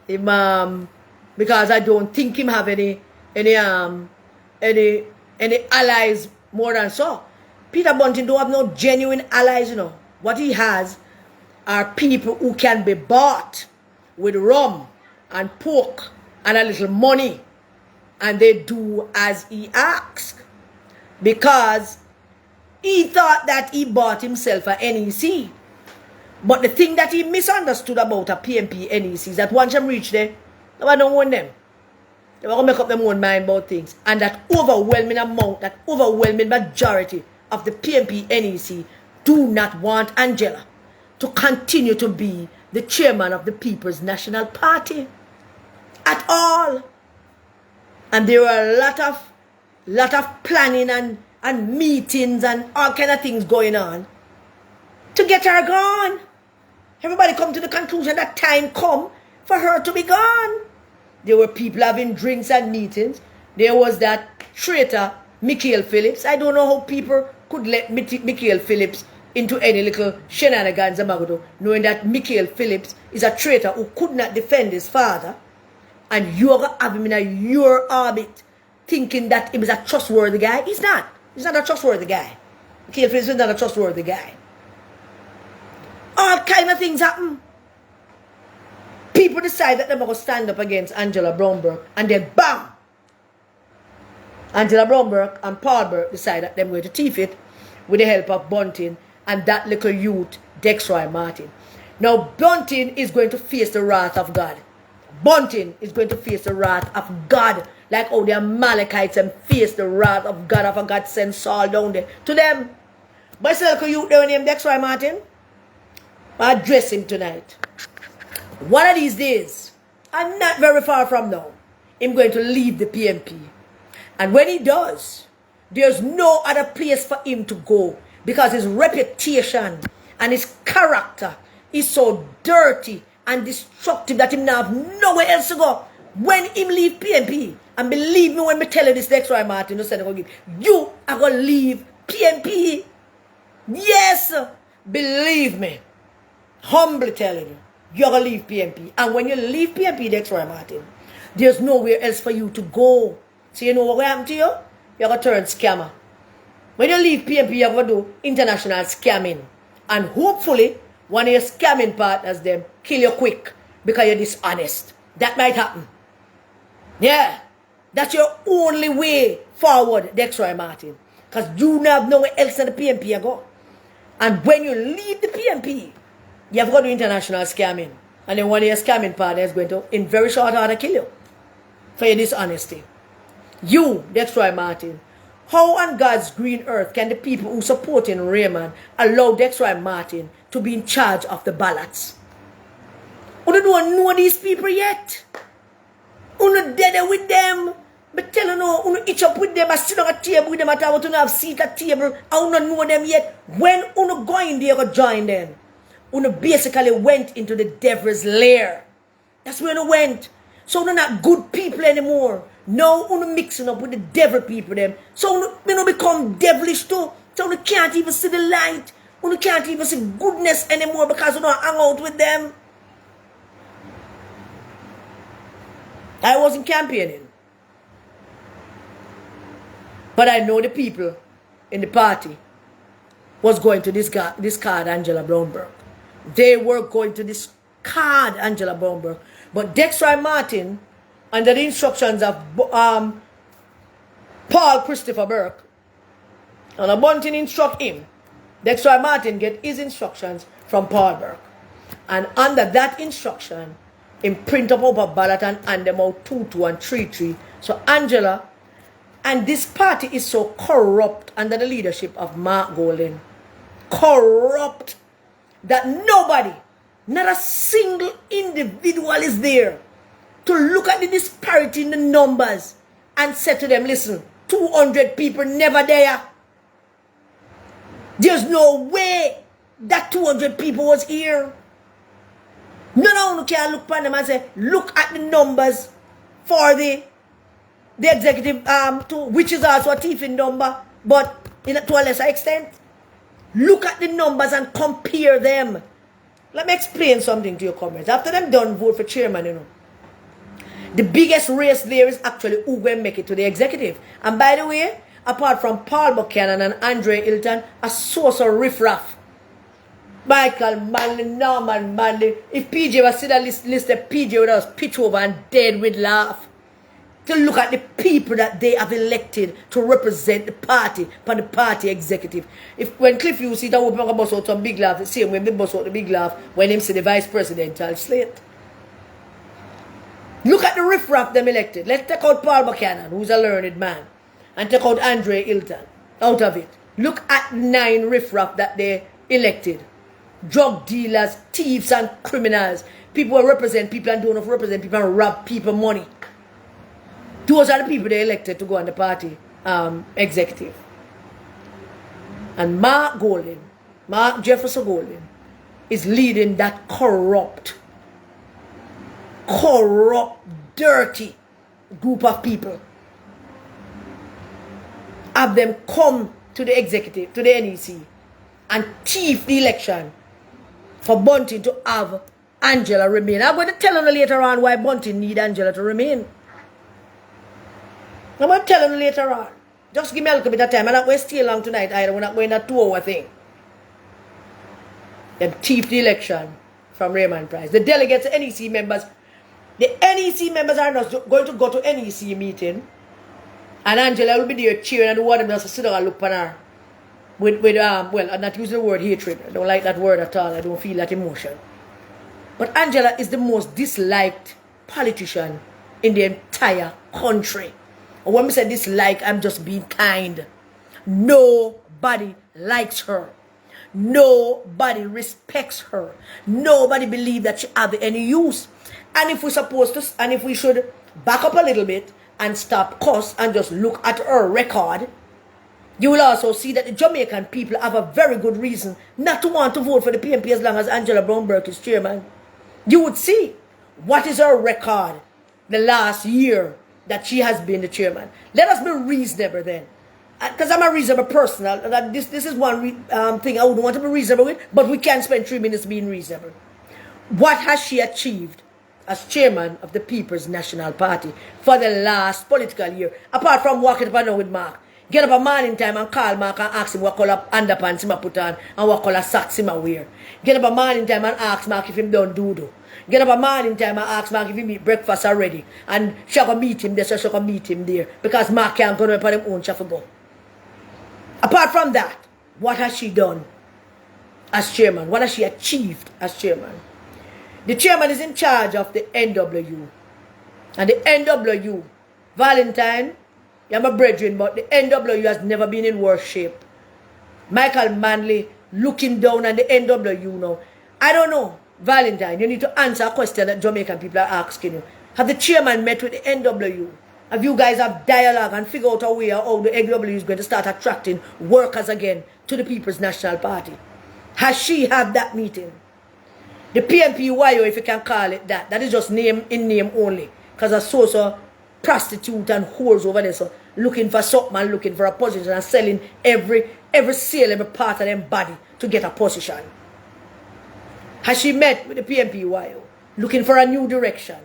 Because I don't think him have any allies more than so. Peter Bunting don't have no genuine allies, you know. What he has are people who can be bought with rum and pork and a little money, and they do as he asks, because he thought that he bought himself a NEC. But the thing that he misunderstood about a PNP NEC is that once them reach there, they don't want them. They will make up their own mind about things. And that overwhelming amount, that overwhelming majority of the PNP NEC do not want Angela to continue to be the chairman of the People's National Party at all. And there were a lot of planning and meetings and all kind of things going on to get her gone. Everybody come to the conclusion that time come for her to be gone. There were people having drinks and meetings. There was that traitor, Michael Phillips. I don't know how people could let Michael Phillips into any little shenanigans, knowing that Michael Phillips is a traitor who could not defend his father. And you're going to have him in your orbit thinking that he was a trustworthy guy. He's not. He's not a trustworthy guy. Michael Phillips is not a trustworthy guy. All kind of things happen. People decide that they're going to stand up against Angela Brownburg, and then bam! Angela Brownburg and Paul Burke decide that they're going to thief it with the help of Bunting and that little youth, Dexroy Martin. Now, Bunting is going to face the wrath of God. Bunting is going to face the wrath of God, like how the Amalekites and face the wrath of God after God sent Saul down there to them. But it's a little youth there named Dexroy Martin. I address him tonight. One of these days, I'm not very far from now, I'm going to leave the PNP. And when he does, there's no other place for him to go, because his reputation and his character is so dirty and destructive that him now have nowhere else to go. When him leave PNP, and believe me when me tell you this next Roy Martin, you are going to leave PNP. Yes, believe me. Humbly telling you, you're going to leave PNP. And when you leave PNP, Dexroy Martin, there's nowhere else for you to go. So you know what will happen to you? You're going to turn scammer. When you leave PNP, you're going to do international scamming. And hopefully, one of your scamming partners, them, kill you quick because you're dishonest. That might happen. Yeah. That's your only way forward, Dexroy Martin. Because you have nowhere else in the PNP you go. And when you leave the PNP, you have got to do international scamming. And then one of your scamming partners is going to, in very short order, kill you for your dishonesty. You, Dexroy Martin, how on God's green earth can the people who supporting Raymond allow Dexroy Martin to be in charge of the ballots? You don't know these people yet. You not dead with them. But tell you no, you each up with them, I sit on a table with them, I want to have seat at table. I don't know them yet. When you go in there, you join them. You basically went into the devil's lair. That's where you went. So you're not good people anymore. Now you're mixing up with the devil people them. So you become devilish too. So you can't even see the light. You can't even see goodness anymore because you don't hang out with them. I wasn't campaigning. But I know the people in the party was going to discard Angela Brownburg. They were going to discard Angela Brownburg. But Dexroy Martin, under the instructions of Paul Christopher Burke, and a Bunting instruct him, Dexroy Martin get his instructions from Paul Burke. And under that instruction, him print up a ballot and hand them out 2-2 and 3-3. So Angela, and this party is so corrupt under the leadership of Mark Golden. Corrupt that nobody Not a single individual is there to look at the disparity in the numbers and say to them, listen, 200 people never there. There's no way that 200 people was here. None of them can look at them and say, look at the numbers for the executive, which is also a thieving number, but to a lesser extent. Look at the numbers and compare them. Let me explain something to your comrades. After them done vote for chairman, you know, the biggest race there is actually who will make it to the executive. And by the way, apart from Paul Buchanan and Andre Hilton, a source of riffraff. Michael Manley, Norman Manley. If PJ was still listed, PJ would have pitch over and dead with laugh. To look at the people that they have elected to represent the party, for the party executive. If when Cliff you see that we bring a bus out some big laugh, the same when they bus out the big laugh when him see the vice presidential slate. Look at the riffraff them elected. Let's take out Paul Buchanan, who's a learned man, and take out Andre Hilton out of it. Look at 9 riffraff that they elected. Drug dealers, thieves and criminals. People who represent people and don't represent people and rob people money. Those are the people they elected to go on the party executive. And Mark Jefferson Golden, is leading that corrupt, dirty group of people. Have them come to the executive, to the NEC, and thief the election for Bunting to have Angela remain. I'm going to tell you later on why Bunting need Angela to remain. I'm going to tell you later on. Just give me a little bit of time. I'm not going to stay long tonight either. We're not going to 2-hour thing. Them thief the election from Raymond Price. The delegates, NEC members, the NEC members are not going to go to NEC meeting. And Angela will be there cheering and the one of them just sit down and look at her. Well, I'm not using the word hatred. I don't like that word at all. I don't feel that emotion. But Angela is the most disliked politician in the entire country. And when we say dislike, I'm just being kind. Nobody likes her. Nobody respects her. Nobody believes that she have any use. And if we're supposed to, and if we should back up a little bit and stop cuss and just look at her record, you will also see that the Jamaican people have a very good reason not to want to vote for the PNP as long as Angela Brown Burke is chairman. You would see what is her record the last year that she has been the chairman. Let us be reasonable then. Because I'm a reasonable person. This is one thing I would want to be reasonable with, but we can't spend 3 minutes being reasonable. What has she achieved as chairman of the People's National Party for the last political year? Apart from walking up and down with Mark. Get up a morning time and call Mark and ask him what color underpants him put on and what color socks him wear. Get up a morning time and ask Mark if him done do. Get up a morning time and ask Mark if he meet breakfast already. And she can meet him there, so she can meet him there. Because Mark can't go up on him own, she go. Apart from that, what has she done as chairman? What has she achieved as chairman? The chairman is in charge of the NWU. And the NWU, Valentine, you're my brethren, but the NWU has never been in worse shape. Michael Manley looking down at the NWU now. I don't know, Valentine, you need to answer a question that Jamaican people are asking you. Have the chairman met with the NWU? Have you guys have dialogue and figure out a way how the NWU is going to start attracting workers again to the People's National Party? Has she had that meeting? The PNP, if you can call it that, that is just name in name only. Because a source of prostitute and whores over there, so looking for something and looking for a position and selling every sale, every part of them body to get a position. Has she met with the PNP looking for a new direction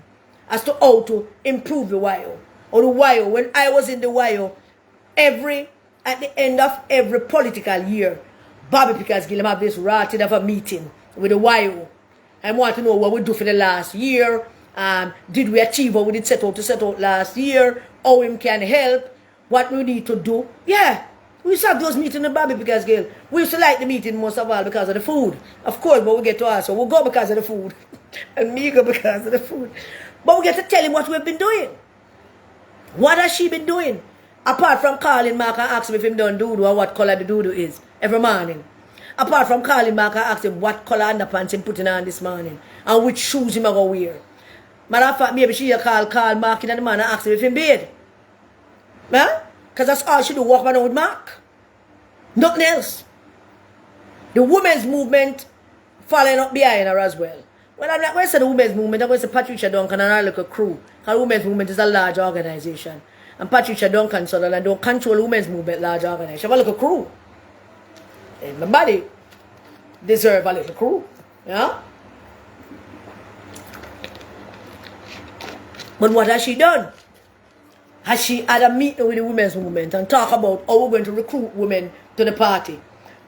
as to how to improve the YO? Or the YO, when I was in the YO, at the end of every political year, Bobby Pickersgill have this ratted of a meeting with the YO. I want to know what we do for the last year. Did we achieve what we did set out last year? How him can help? What we need to do? Yeah, we used to have those meetings with Bobby Pickersgill. We used to like the meeting most of all because of the food. Of course, but we get to ask, so we'll go because of the food. And me go because of the food. But we get to tell him what we've been doing. What has she been doing? Apart from calling Mark and asking if him done doodoo and what color the doodoo is every morning. Apart from calling Mark and ask him what color underpants him putting on this morning and which shoes him going to wear. Matter of fact, maybe she call Mark in the man and ask him if he bed. Huh? Because that's all she do, walk around with Mark. Nothing else. The women's movement following up behind her as well. Well, I'm not going to say the women's movement, I'm going to say Patricia Duncan and her little crew. Because the women's movement is a large organization. And Patricia Duncan Sutherland don't control the women's movement large organization. She have a little crew. And my body deserve a little crew. Yeah? But what has she done? Has she had a meeting with the women's movement and talk about how we're going to recruit women to the party?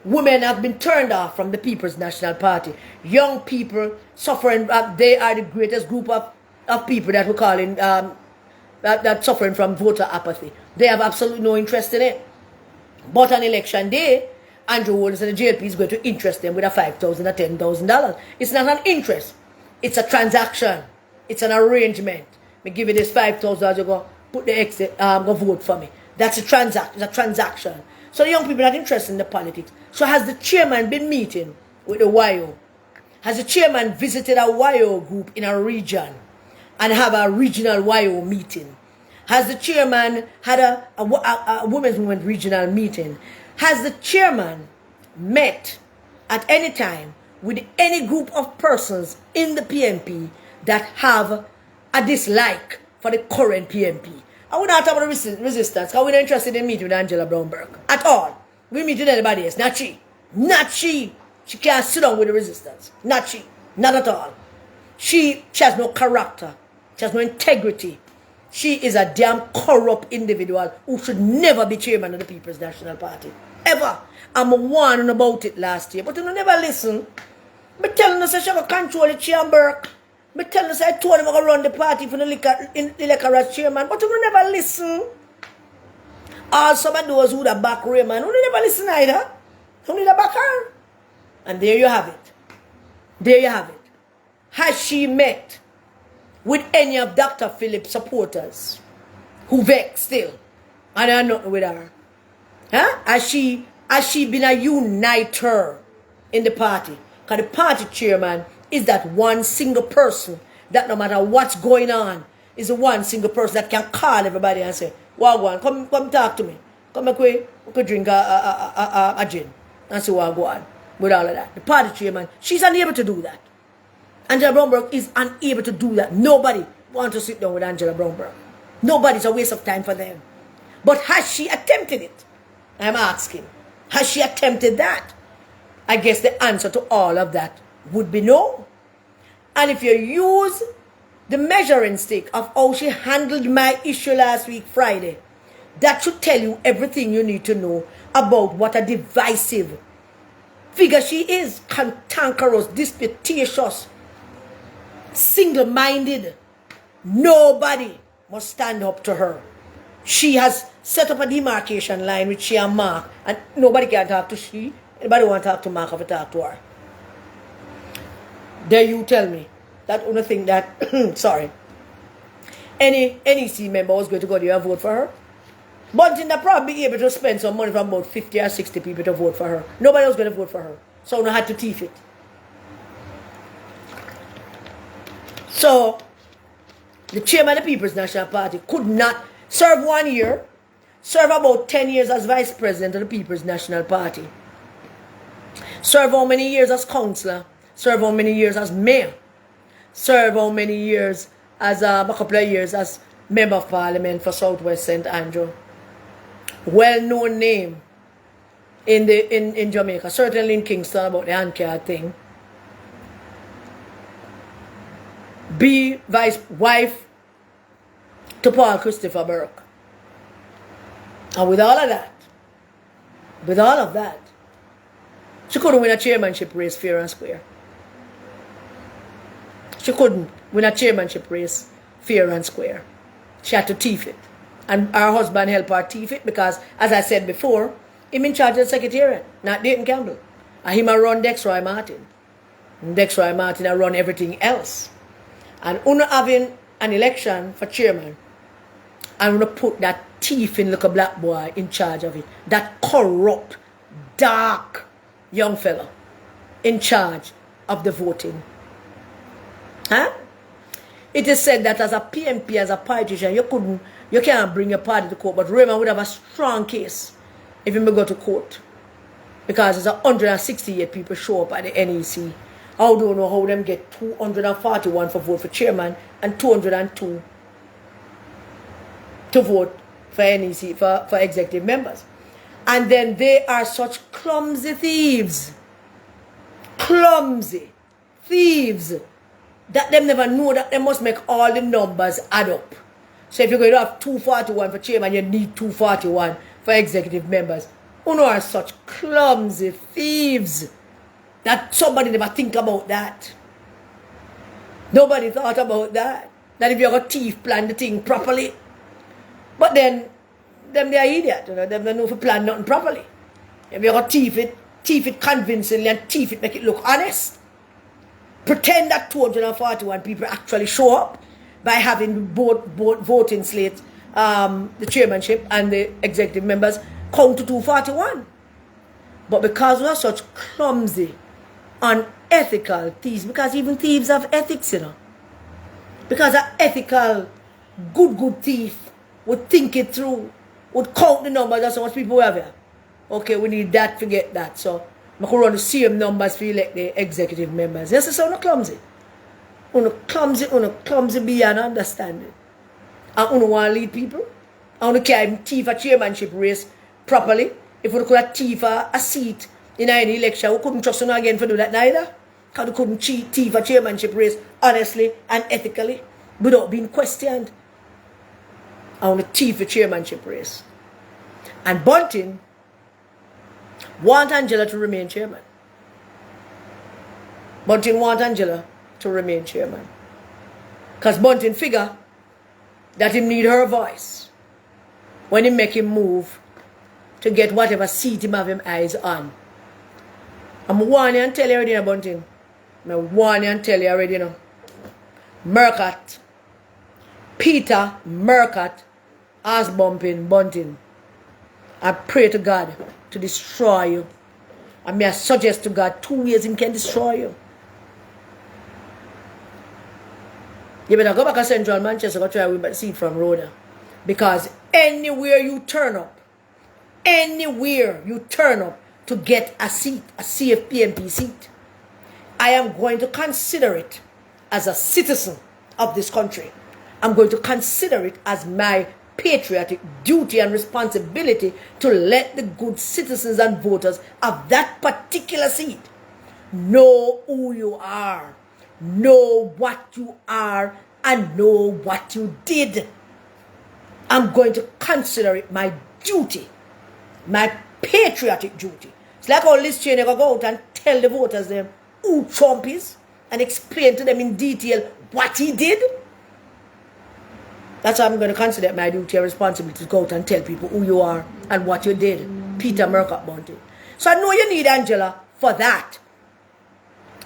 Women have been turned off from the People's National Party. Young people suffering, they are the greatest group of people that we're calling, that suffering from voter apathy. They have absolutely no interest in it. But on election day, Andrew Holness and the JLP is going to interest them with a $5,000 or $10,000. It's not an interest. It's a transaction. It's an arrangement. Me give you this $5,000, you go put the exit, go vote for me. That's a transaction. It's a transaction. So the young people are not interested in the politics. So has the chairman been meeting with the YO? Has the chairman visited a YO group in a region and have a regional YO meeting? Has the chairman had a women's movement regional meeting? Has the chairman met at any time with any group of persons in the PNP that have a dislike for the current PNP? I would not talk about resistance because we're not interested in meeting with Angela Brownberg at all. We meet with anybody else, not she. Not she. She can't sit down with the resistance. Not she. Not at all. She has no character. She has no integrity. She is a damn corrupt individual who should never be chairman of the People's National Party. Ever. I'm warning about it last year, but you never listen. But telling us that she will control the chamber. But telling us I told him I'm going to run the party for the liquor as chairman, but you never listen. All some of those who are back Raymond, you never listen either. You need a back her. And there you have it. There you have it. Has she met with any of Dr. Phillips' supporters who vex still and are not with her? Huh? Has she been a uniter in the party? Because the party chairman is that one single person that no matter what's going on, is the one single person that can call everybody and say, Wagwan, come talk to me. Come make we could drink a gin and see Wagwan with all of that. The party chairman, she's unable to do that. Angela Brownberg is unable to do that. Nobody wants to sit down with Angela Brownberg. Nobody's a waste of time for them. But has she attempted it? I'm asking. Has she attempted that? I guess the answer to all of that would be no. And if you use the measuring stick of how she handled my issue last week, Friday, that should tell you everything you need to know about what a divisive figure she is. Cantankerous, disputatious, single-minded. Nobody must stand up to her. She has set up a demarcation line with she and Mark, and nobody can talk to she. Anybody want to talk to Mark or talk to her? There you tell me that only thing that, sorry, any NEC member was going to go there and vote for her. But they'll probably be able to spend some money from about 50 or 60 people to vote for her. Nobody was going to vote for her. So no had to teeth it. So, the chairman of the People's National Party could not serve 1 year, serve about 10 years as vice president of the People's National Party, serve how many years as councillor, serve how many years as mayor, serve how many years as a couple of years as member of parliament for Southwest St. Andrew. Well-known name in Jamaica, certainly in Kingston about the hand care thing. Be wife to Paul Christopher Burke. And with all of that, she couldn't win a chairmanship race fair and square. She couldn't win a chairmanship race fair and square. She had to teeth it. And her husband helped her teeth it because, as I said before, him in charge of the secretariat, not Dayton Campbell. And him run Dexroy Martin. And Dexroy Martin run everything else. And uno having an election for chairman, and uno put that thief in little black boy in charge of it. That corrupt, dark, young fella in charge of the voting. Huh? It is said that as a PNP, as a politician, you can't bring your party to court, but Raymond would have a strong case if he may go to court. Because there's 168 people show up at the NEC. I don't know how them get 241 for vote for chairman and 202 to vote for NEC, for executive members. And then they are such clumsy thieves. Clumsy thieves. That them never know that they must make all the numbers add up. So if you're going to have 241 for chairman, you need 241 for executive members. You know, are such clumsy thieves that somebody never think about that. Nobody thought about that. That if you're a thief, plan the thing properly. But then, them they are idiot. You know, them don't know if you plan nothing properly. If you're a thief it convincingly and thief it make it look honest. Pretend that 241 people actually show up by having both voting slates, the chairmanship and the executive members count to 241. But because we are such clumsy, unethical thieves, because even thieves have ethics, you know. Because an ethical, good thief would think it through, would count the numbers. That's how much people we have here. Okay, we need that, forget that. So I could run the same numbers for elect the executive members. Yes, it's so clumsy. Clumsy beyond understanding. And you want to lead people. And you can't thief a chairmanship race properly. If you could have thief a seat in any election, we couldn't trust you again for do that neither. Because you couldn't thief a chairmanship race honestly and ethically without being questioned. I want to thief a chairmanship race. And Bunting want Angela to remain chairman. Bunting want Angela to remain chairman. Because Bunting figure that he need her voice when he make him move to get whatever seat him have him eyes on. I'm warning and tell you already, Bunting. I'm warning and tell you already, now. Murcutt, Peter Murcutt, as Bunting. I pray to God to destroy you. And may I suggest to God 2 ways He can destroy you. You better go back to Central Manchester, go try to win the seat from Rhoda. Because anywhere you turn up to get a seat, a CFPNP seat, I am going to consider it as a citizen of this country. I'm going to consider it as my patriotic duty and responsibility to let the good citizens and voters of that particular seat know who you are, know what you are, and know what you did. I'm going to consider it my duty, my patriotic duty. It's like how Liz Cheney go out and tell the voters them who Trump is and explain to them in detail what he did. That's how I'm going to consider it my duty and responsibility to go out and tell people who you are and what you did. Peter Murcutt Bunting. So I know you need Angela for that.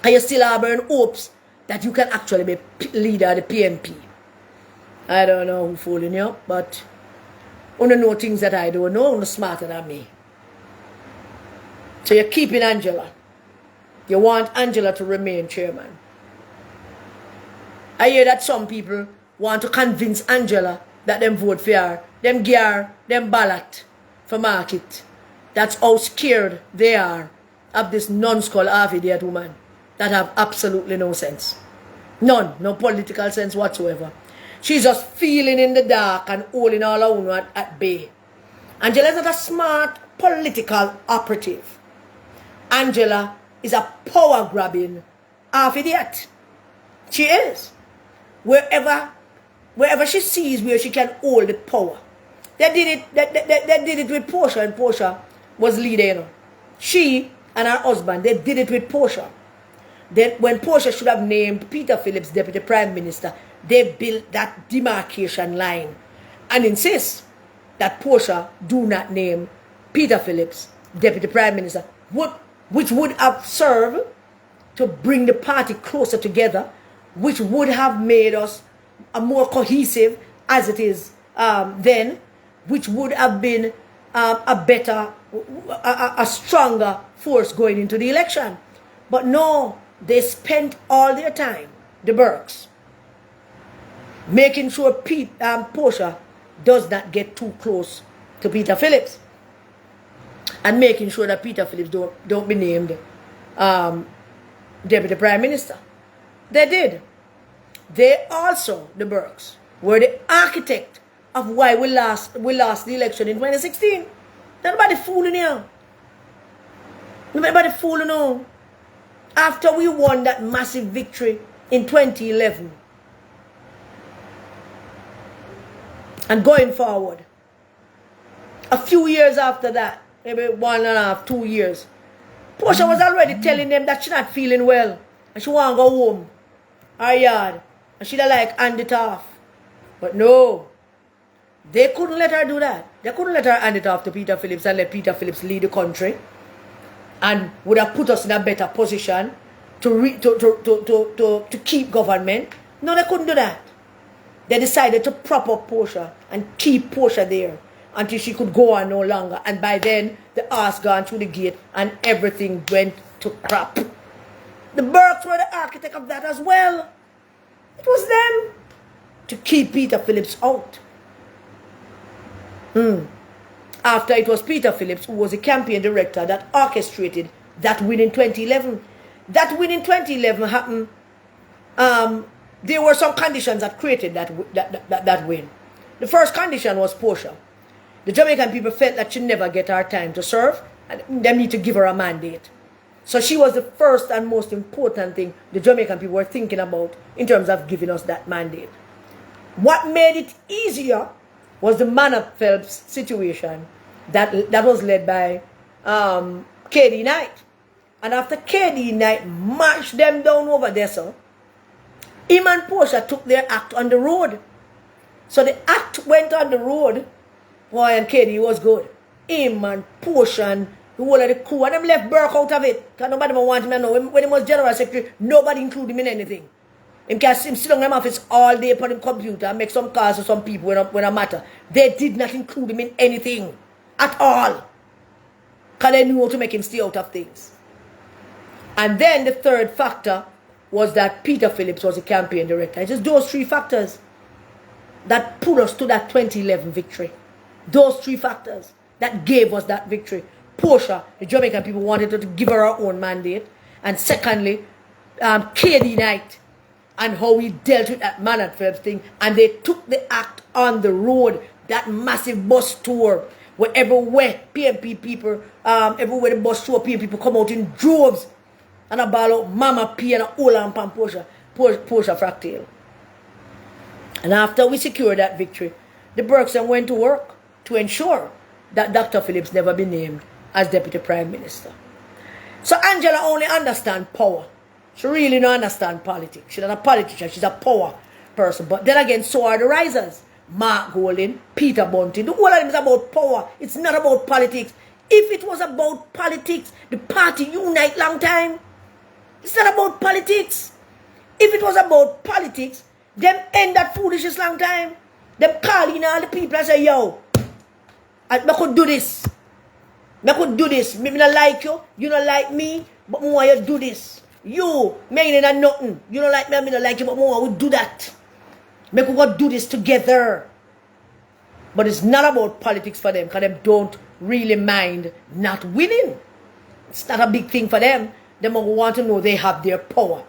And you still harboring hopes that you can actually be leader of the PNP. I don't know who's fooling you, but you know things that I don't know, you're smarter than me. So you're keeping Angela. You want Angela to remain chairman. I hear that some people want to convince Angela that them vote for her, them gear, them ballot for market. That's how scared they are of this non-skull half-idiot woman that have absolutely no sense. None, no political sense whatsoever. She's just feeling in the dark and holding all her own at bay. Angela is not a smart political operative. Angela is a power-grabbing half-idiot. She is. Wherever she sees where she can hold the power. They did it with Portia, and Portia was leader, you know. She and her husband, they did it with Portia. Then when Portia should have named Peter Phillips Deputy Prime Minister, they built that demarcation line and insist that Portia do not name Peter Phillips Deputy Prime Minister, which would have served to bring the party closer together, which would have made us a more cohesive as it is then, which would have been a better, a stronger force going into the election. But no, they spent all their time, the Burkes, making sure Portia does not get too close to Peter Phillips, and making sure that Peter Phillips don't be named Deputy Prime Minister. They did. They also, the Burkes, were the architect of why we lost the election in 2016. Nobody fooling you. Nobody fooling you. After we won that massive victory in 2011, and going forward, a few years after that, maybe 1.5, 2 years, Portia was already telling them that she's not feeling well and she want to go home, her yard, and she'd like hand it off. But no, they couldn't let her do that. They couldn't let her hand it off to Peter Phillips and let Peter Phillips lead the country, and would have put us in a better position to keep government. No, they couldn't do that. They decided to prop up Portia and keep Portia there until she could go on no longer. And by then, the horse gone through the gate and everything went to crap. The Burkes were the architect of that as well. It was them to keep Peter Phillips out. After it was Peter Phillips, who was the campaign director, that orchestrated that win in 2011. That win in 2011 happened. There were some conditions that created that win. The first condition was Portia. The Jamaican people felt that she never get her time to serve, and they need to give her a mandate. So she was the first and most important thing the Jamaican people were thinking about in terms of giving us that mandate. What made it easier was the Manor Phelps situation that was led by KD Knight. And after KD Knight marched them down over there, so him and Portia took their act on the road. So the act went on the road. Boy, and KD was good. Him and Portia and the whole of the crew, and them left Burke out of it. Because nobody want him to know. When he was general secretary, nobody included him in anything. Him can sit down in the office all day on the computer and make some calls to some people when it matter. They did not include him in anything at all. Because they knew how to make him stay out of things. And then the third factor was that Peter Phillips was the campaign director. It's just those three factors that put us to that 2011 victory. Those three factors that gave us that victory. Portia, the Jamaican people wanted to give her own mandate. And secondly, KD Knight and how we dealt with that Manor Phelps thing. And they took the act on the road, that massive bus tour, where everywhere PNP people, everywhere the bus tour, PNP people come out in droves. And a ball out Mama P and a Ola and Portia Fractal. And after we secured that victory, the Burkes went to work to ensure that Dr. Phillips never be named as Deputy Prime Minister. So Angela only understands power. She really don't understand politics. She's not a politician, she's a power person. But then again, so are the risers. Mark Golding, Peter Bunting, the whole of them is about power. It's not about politics. If it was about politics, the party unite long time. It's not about politics. If it was about politics, them end that foolishness long time. Them call in all the people and say, yo, I could do this. I could do this. Me not like you, you don't like me, but me want you do this. You, me ain't nothing. You don't like me, I don't like you, but me want we do that. Me could go do this together. But it's not about politics for them, because them don't really mind not winning. It's not a big thing for them. They want to know they have their power.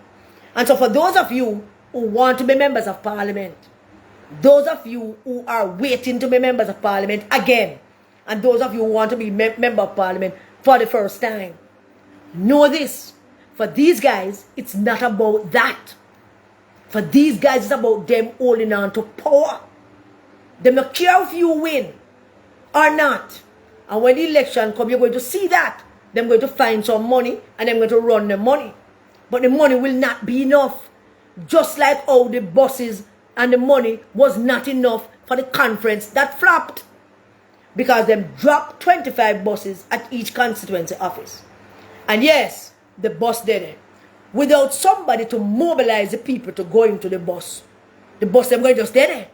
And so for those of you who want to be members of parliament, those of you who are waiting to be members of parliament again, and those of you who want to be member of parliament for the first time, know this. For these guys, it's not about that. For these guys, it's about them holding on to power. They don't care if you win or not. And when the election comes, you're going to see that. They're going to find some money and they're going to run the money. But the money will not be enough. Just like how the buses and the money was not enough for the conference that flopped. Because they dropped 25 buses at each constituency office. And yes, the bus did it. Without somebody to mobilize the people to go into the bus them going to just did it.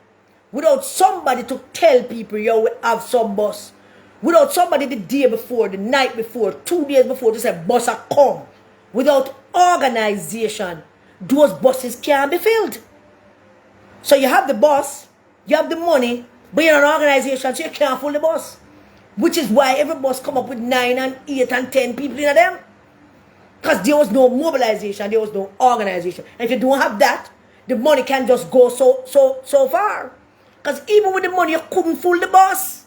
Without somebody to tell people, yo, we have some bus. without somebody the day before, the night before, 2 days before to say bus are come. Without organization, those buses can't be filled. So you have the bus, you have the money, but you're an organization, so you can't fill the bus. Which is why every bus come up with 9 and 8 and 10 people in them. Because there was no mobilization, there was no organization. And if you don't have that, the money can just go so far. Because even with the money, you couldn't fill the bus.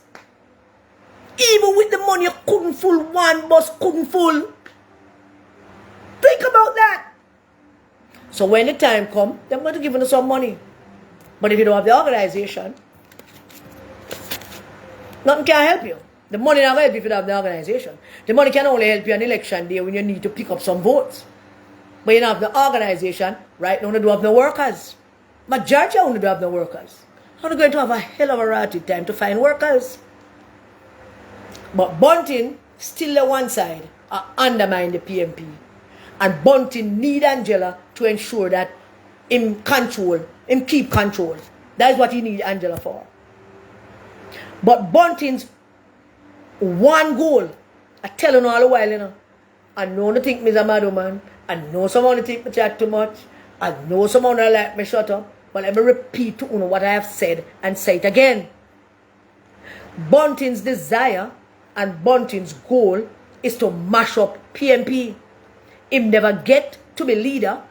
Even with the money, you couldn't fill one bus, couldn't fill. Think about that. So when the time comes, they're going to give you some money. But if you don't have the organization, nothing can help you. The money not help you if you don't have the organization. The money can only help you on election day when you need to pick up some votes. But you don't have the organization, right now you don't have no workers. Majority only don't have no workers. How are you going to have a hell of a ratty time to find workers? But Bunting still the one side undermine the PNP. And Bunting need Angela to ensure that him keep control. That is what he need Angela for. But Bunting's one goal, I tell you all the while, you know, I know you think me's a mad woman, I know someone think me chat too much, I know someone don't like me shut up, but let me repeat to you what I have said and say it again. Bunting's desire and Bunting's goal is to mash up PNP. Him never get to be leader.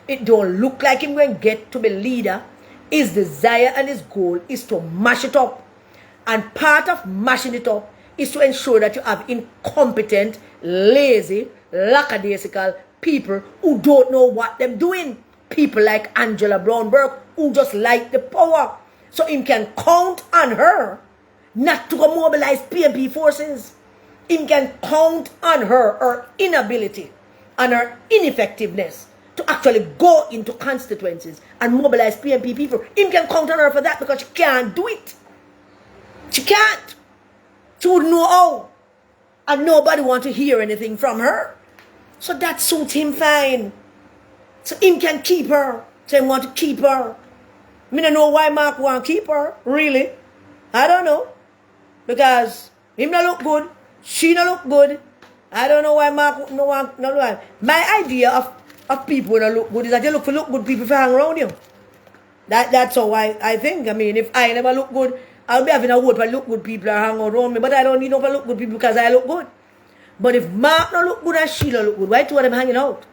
It don't look like him going to get to be leader. His desire and his goal is to mash it up. And part of mashing it up is to ensure that you have incompetent, lazy, lackadaisical people who don't know what they're doing. People like Angela Brown-Burke who just like the power. So him can count on her not to mobilize PNP forces. Him can count on her inability and her ineffectiveness to actually go into constituencies and mobilize PNP people. Him can count on her for that because she can't do it. She can't. She wouldn't know how. And nobody wants to hear anything from her. So that suits him fine. So him can keep her. So he want to keep her. I don't know why Mark want to keep her. Really. I don't know. Because him not look good. She not look good. I don't know why Mark no want. My idea of people that look good is that you look for look good people to hang around you. That's how I think. I mean, if I never look good, I'll be having a vote for look good people that hang around me, but I don't need no for look good people because I look good. But if Mark not look good and she don't look good, why two of them hanging out?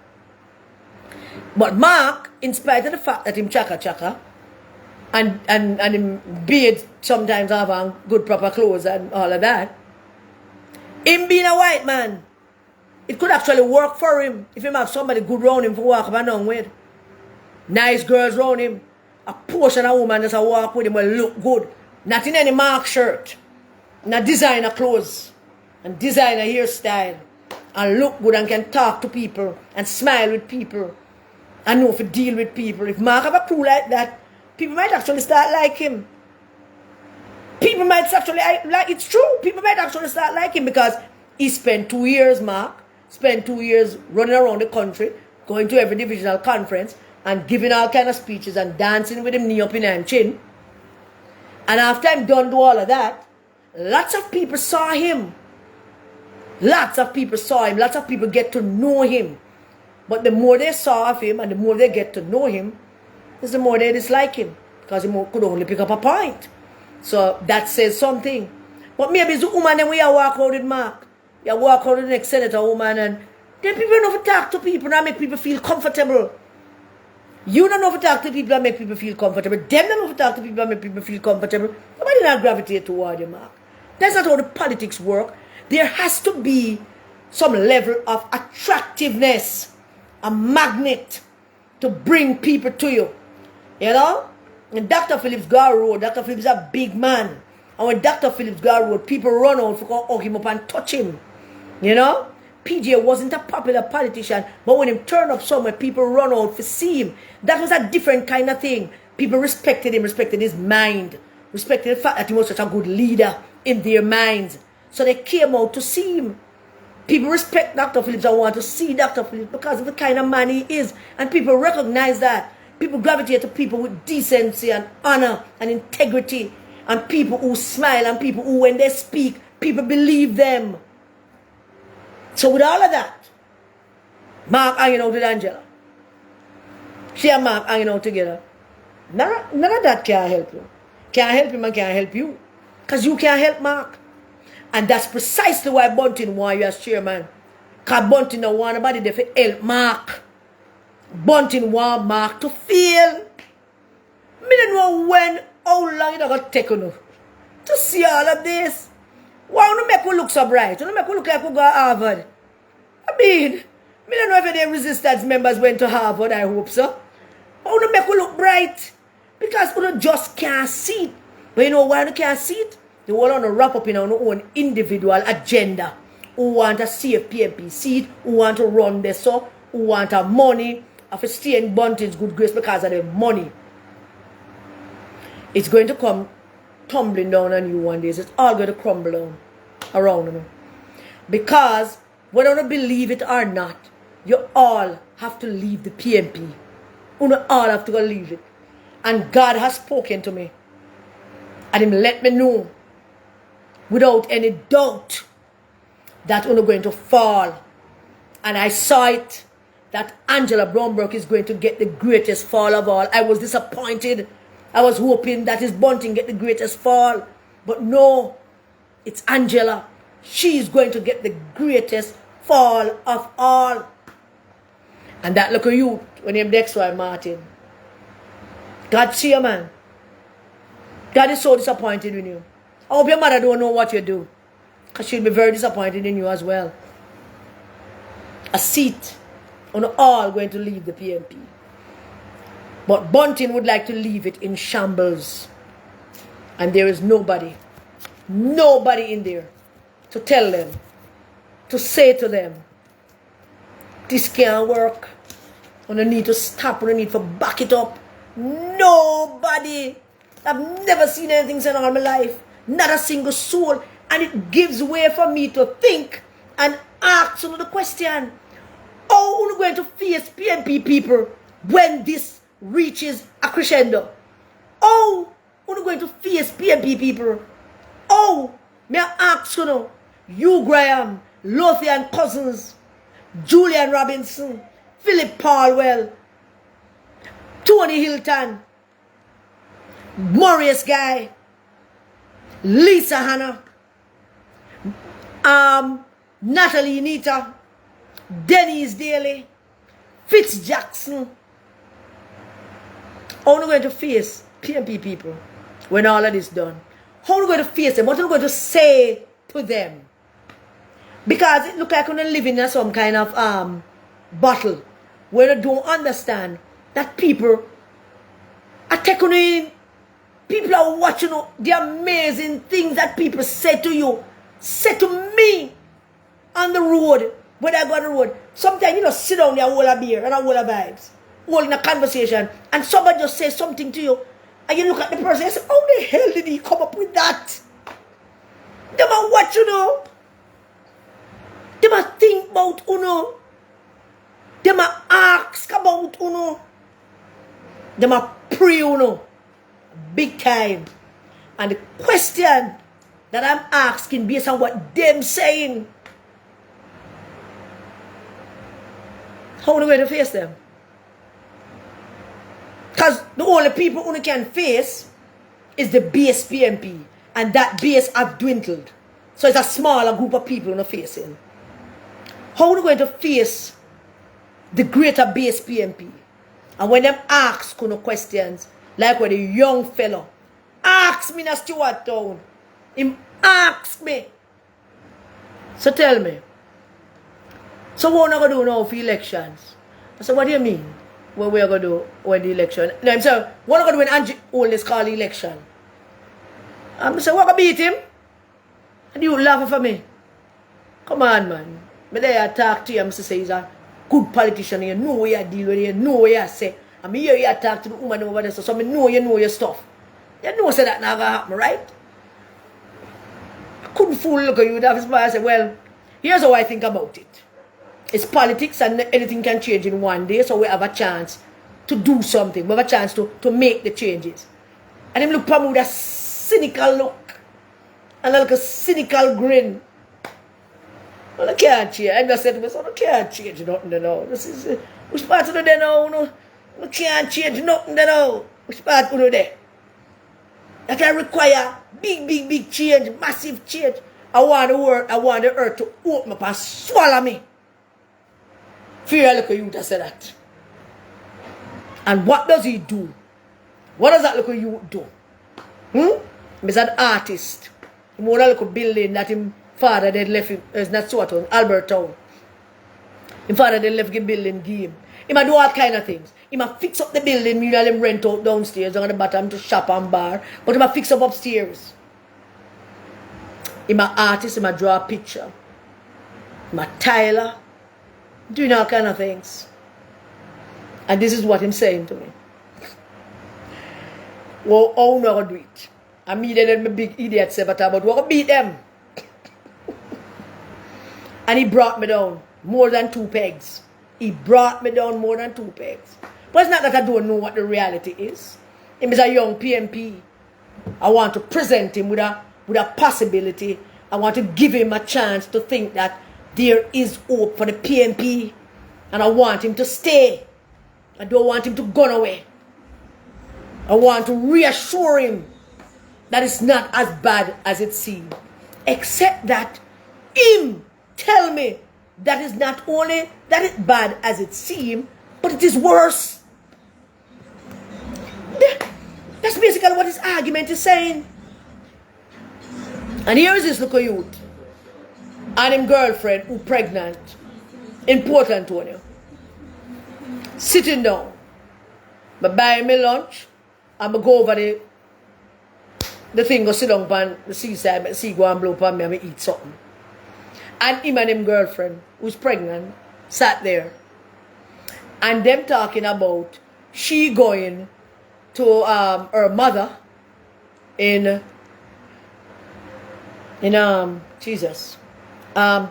But Mark, in spite of the fact that him chaka and him beard sometimes have on good proper clothes and all of that, him being a white man, it could actually work for him if him have somebody good around him for walk up and down with. Nice girls around him. A portion of woman just a walk with him will look good. Not in any Mark shirt. Not designer clothes. And designer hairstyle. And look good and can talk to people. And smile with people. And know if to deal with people. If Mark have a crew like that, people might actually start like him. People might actually, like it's true, people might actually start like him because he spent 2 years, Mark, spent 2 years running around the country, going to every divisional conference and giving all kind of speeches and dancing with him knee up in and chin. And after I'm done do all of that, lots of people saw him. Lots of people saw him. Lots of people get to know him. But the more they saw of him and the more they get to know him, is the more they dislike him. Because he could only pick up a point. So that says something. But maybe it's the woman then we walk out with Mark. You walk out with the next senator woman and then people don't know to talk to people and make people feel comfortable. You don't know to talk to people and make people feel comfortable. Them don't know to talk to people and make people feel comfortable. Nobody not gravitate toward you, Mark. That's not how the politics work. There has to be some level of attractiveness, a magnet to bring people to you. You know? And Dr. Phillips Gar Road, Dr. Phillips is a big man. And when Dr. Phillips Gar Road, people run out to hug him up and touch him. You know? PJ wasn't a popular politician, but when he turned up somewhere, people run out to see him. That was a different kind of thing. People respected him, respected his mind, respected the fact that he was such a good leader in their minds. So they came out to see him. People respect Dr. Phillips and want to see Dr. Phillips because of the kind of man he is. And people recognize that. People gravitate to people with decency and honor and integrity. And people who smile and people who, when they speak, People believe them. So with all of that, Mark hanging out with Angela. She and Mark hanging out together. None of that can help you. Can't help him and can't help you. Because you can't help Mark. And that's precisely why Bunting want you as chairman. Because Bunting don't want nobody there to help Mark. Bunting want Mark to fail. Me don't know when, how long it going to take you to see all of this. Why don't you make you look so bright? Don't you make you look like you go to Harvard? I mean, me don't know if any resistance members went to Harvard, I hope so. How do you make you look bright? Because you just can't see it. But you know why you can't see it? You want to wrap up in our own individual agenda. Who want to see a PNP seat, who want to run this up, who want a money, have to stay in Bunting's good grace because of the money. It's going to come tumbling down on you one day. It's all going to crumble down around you. Because whether you believe it or not, you all have to leave the PNP. You all have to go leave it. And God has spoken to me. And Him let me know without any doubt that you're going to fall. And I saw it that Angela Brownberg is going to get the greatest fall of all. I was disappointed. I was hoping that his Bunting get the greatest fall. But no, it's Angela. She is going to get the greatest fall of all. And that look at you when you're next one, Martin. God see you, man. God is so disappointed in you. I hope your mother don't know what you do. Because she'll be very disappointed in you as well. A seat on all going to leave the PNP. But Bunting would like to leave it in shambles. And there is nobody in there to tell them, to say to them, this can't work. And I need to stop, and I need to back it up. Nobody. I've never seen anything said all my life. Not a single soul. And it gives way for me to think and ask the question. How are we going to face PNP people when this reaches a crescendo? How are we going to face PNP people? Oh, may I ask you, Graham, Lothian Cousins, Julian Robinson, Philip Palwell, Tony Hilton, Maurice Guy, Lisa Hanna, Natalie Nita, Denise Daly, Fitz Jackson. How are we going to face PNP people when all of this is done? How are we going to face them? What are we going to say to them? Because it looks like we're living in some kind of battle where they don't understand that people are taking in. People are watching the amazing things that people say to you, say to me on the road, when I go on the road. Sometimes, sit down there, hold a beer and a hold a vibes, holding a conversation, and somebody just says something to you, and you look at the person and say, how the hell did he come up with that? Them are what you know. Them are think about uno. Them are ask about uno. Them are pray uno. Big time. And the question that I'm asking based on what them saying, how are we going to face them? Because the only people who can face is the base PNP. And that base have dwindled. So it's a smaller group of people who are facing. How are we going to face the greater base PNP? And when them ask questions, like when the young fellow asked me in a Stewart Town, him asked me. So tell me, so what are we going to do now for elections? I said, what do you mean? What we are going to do when the election? No, I'm saying, what are we going to do when Angie Oldest call the election? I said, what going to beat him? And you laughing for me? Come on, man. Me there talk to you, I say he's a good politician, you know what you deal with, you know what you say. And me hear you talk to the woman over there, so me know you know your stuff. You know say that never happen, right? I couldn't fool look at you that is why I said, well, here's how I think about it. It's politics and anything can change in one day, so we have a chance to do something. We have a chance to make the changes. And him look at me with a cynical look. And a little cynical grin. Well, I can't change. I just said to myself, I can't change nothing now. This is, which part of the day now? No? I can't change nothing now. Which part of the day? That I require big change, massive change. I want the earth to open up and swallow me. Fear look at you to say that. And what does he do? What does that look at you do? He's an artist. He made a little building that his father did left him, it's not so town, Albertown. His father did left him building game. He might do all kind of things. He might fix up the building, meanwhile him rent out downstairs on the bottom to shop and bar. But he might fix up upstairs. He might artist, he might draw a picture. He might Tyler. Doing all kind of things. And this is what he's saying to me. Well, how not gonna do it? I mean, they're my big idiot say, but we're gonna beat them. And he brought me down more than 2 pegs. He brought me down more than 2 pegs. But it's not that I don't know what the reality is. He is a young PNP. I want to present him with a possibility. I want to give him a chance to think that there is hope for the PNP. And I want him to stay. I don't want him to go away. I want to reassure him that it's not as bad as it seems. Except that him tell me that is not only that it's bad as it seems, but it is worse. That's basically what his argument is saying. And here is this little youth and his girlfriend who pregnant in Port Antonio. Sitting down. I buy me lunch. I'm going to go over the thing, go sit down on the seaside, and see go and blow upon me and eat something. And him and his girlfriend, who's pregnant, sat there. And them talking about she going to her mother in Jesus. Florida,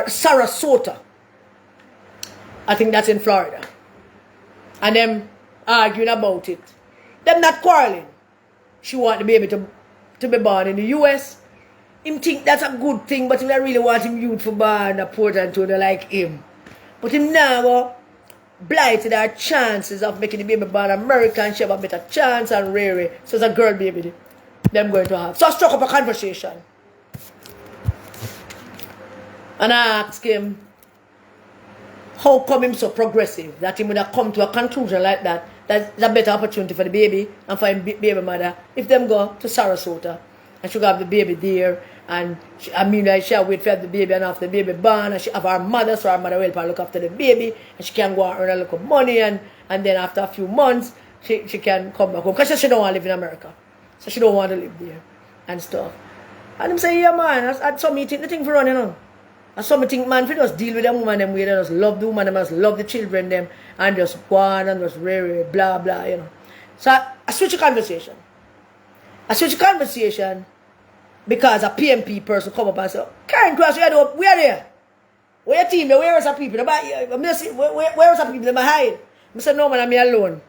Sarasota. I think that's in Florida. And them arguing about it. Them not quarreling. She want the baby to be born in the US. Him think that's a good thing, but him I really want him youth for born a Port Antonio like him. But him now blighted our chances of making the baby born American. She have a better chance and rare. So it's a girl baby them going to have. So I struck up a conversation. And I asked him, how come him so progressive that he would have come to a conclusion like that? That's a better opportunity for the baby and for his baby mother if them go to Sarasota and she have the baby there. And she wait for the baby and after the baby born and she have her mother, so her mother will probably look after the baby and she can go and earn a little money and then after a few months she can come back home because she don't want to live in America. So she don't want to live there and stuff. And I'm saying, yeah man, I saw me think the thing for running on. I saw me think man, if you just deal with them woman them way, they just love the woman, they just love the children them and just go on and just really blah blah, you know. So I switch the conversation. Because a PNP person come up and say, Karen Cross, we are there. Where your team? Where is the people? Where is the people? They hide. I said, no man, I'm here alone.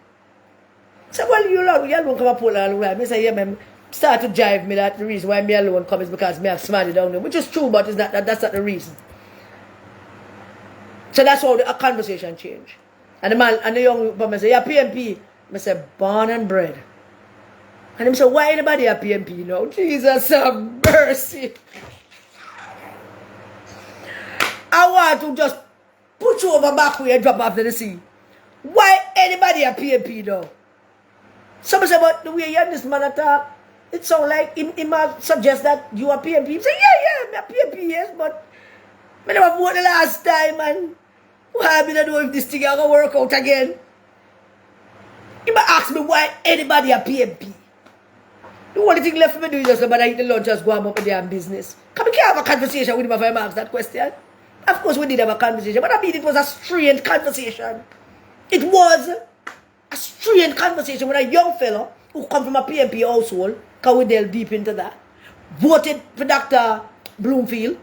I said, well, you alone come up Portland. I said, yeah man, start to jive me that the reason why me alone come is because me have smarty down there. Which is true, but that's not the reason. So that's how the conversation changed. And the man and the young woman say, yeah, PNP. I said, born and bred. And him say, why anybody a PNP now? Jesus have mercy. I want to just put you over back where you drop after the sea. Why anybody a PNP now? Someone say, but the way you and this man attack, it sounds like he might suggest that you are PNP. He say, yeah, me a PNP, yes, but I never voted the last time and why I don't know if this thing is going to work out again. He might ask me why anybody a PNP. The only thing left for me to do is just about eat the lunch, just go up in their business. Can we have a conversation with him if I ask that question? Of course we did have a conversation, but I mean it was a strange conversation. It was a strange conversation with a young fellow who come from a PNP household, because we delve deep into that. Voted for Dr. Bloomfield,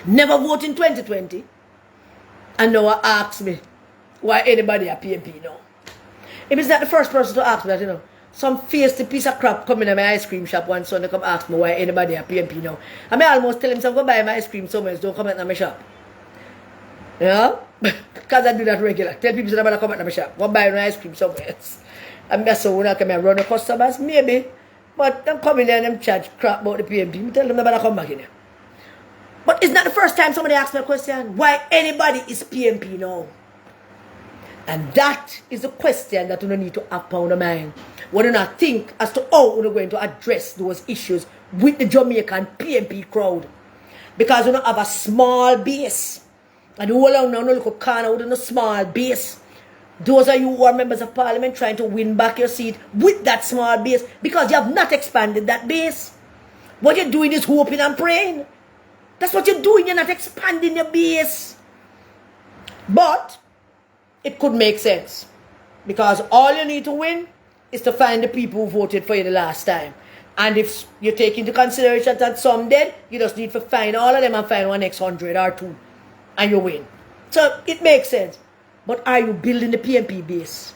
never voted in 2020, and now ask me why anybody a PNP now. If it's not the first person to ask me that, you know. some feisty piece of crap come in my ice cream shop one Sunday come ask me why anybody at PNP now. I may almost tell him some go buy my ice cream somewhere, don't come at my shop. Yeah? Because I do that regular. Tell people that I'm come at my shop. Go buy my ice cream somewhere else. And that's so when I come and run the customers, maybe. But I'm coming there and them charge crap about the PNP. I tell them about to come back in here. But it's not the first time somebody asks me a question. Why anybody is PNP now? And that is the question that you need to have on the mind. What do not think as to how we're going to address those issues with the Jamaican PNP crowd. Because we don't have a small base. And the whole now no look corner with a small base. Those are you who are members of parliament trying to win back your seat with that small base because you have not expanded that base. What you're doing is hoping and praying. That's what you're doing. You're not expanding your base. But it could make sense. Because all you need to win is to find the people who voted for you the last time. And if you take into consideration that some dead, you just need to find all of them and find one next 100 or 2. And you win. So it makes sense. But are you building the PNP base?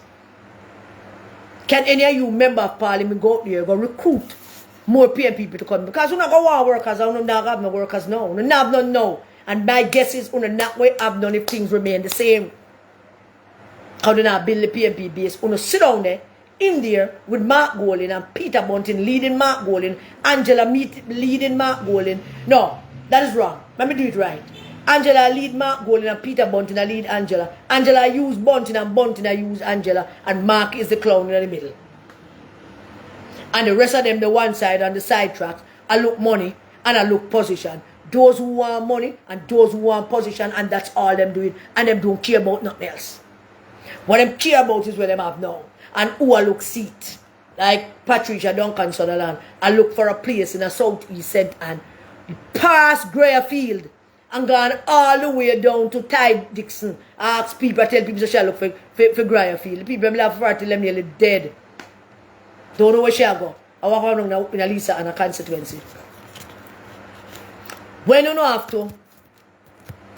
Can any of you member of parliament go out there go recruit more PNP people to come? Because we're not going to want workers. We're not have no workers now. We're not have none now. And my guess is we're not going to have none if things remain the same. How do not build the PNP base? We're sit down there in there with Mark Golin and Peter Bunting leading Mark Golin, Angela leading Mark Golin. No, that is wrong. Let me do it right. Angela lead Mark Golin and Peter Bunting lead Angela. Angela use Bunting and Bunting use Angela. And Mark is the clown in the middle. And the rest of them, the one side and the side tracks, I look money and I look position. Those who want money and those who want position, and that's all them doing. And them don't care about nothing else. What them care about is what them have now. And who I look seat. Like Patricia Duncan Sutherland. I look for a place in a southeast center and past Greyfield. And gone all the way down to Ty Dixon. Ask people, I tell people to shall look for Greyfield. The people have for till them nearly dead. Don't know where she go. I walk around now in a Lisa and a constituency. When you don't have to,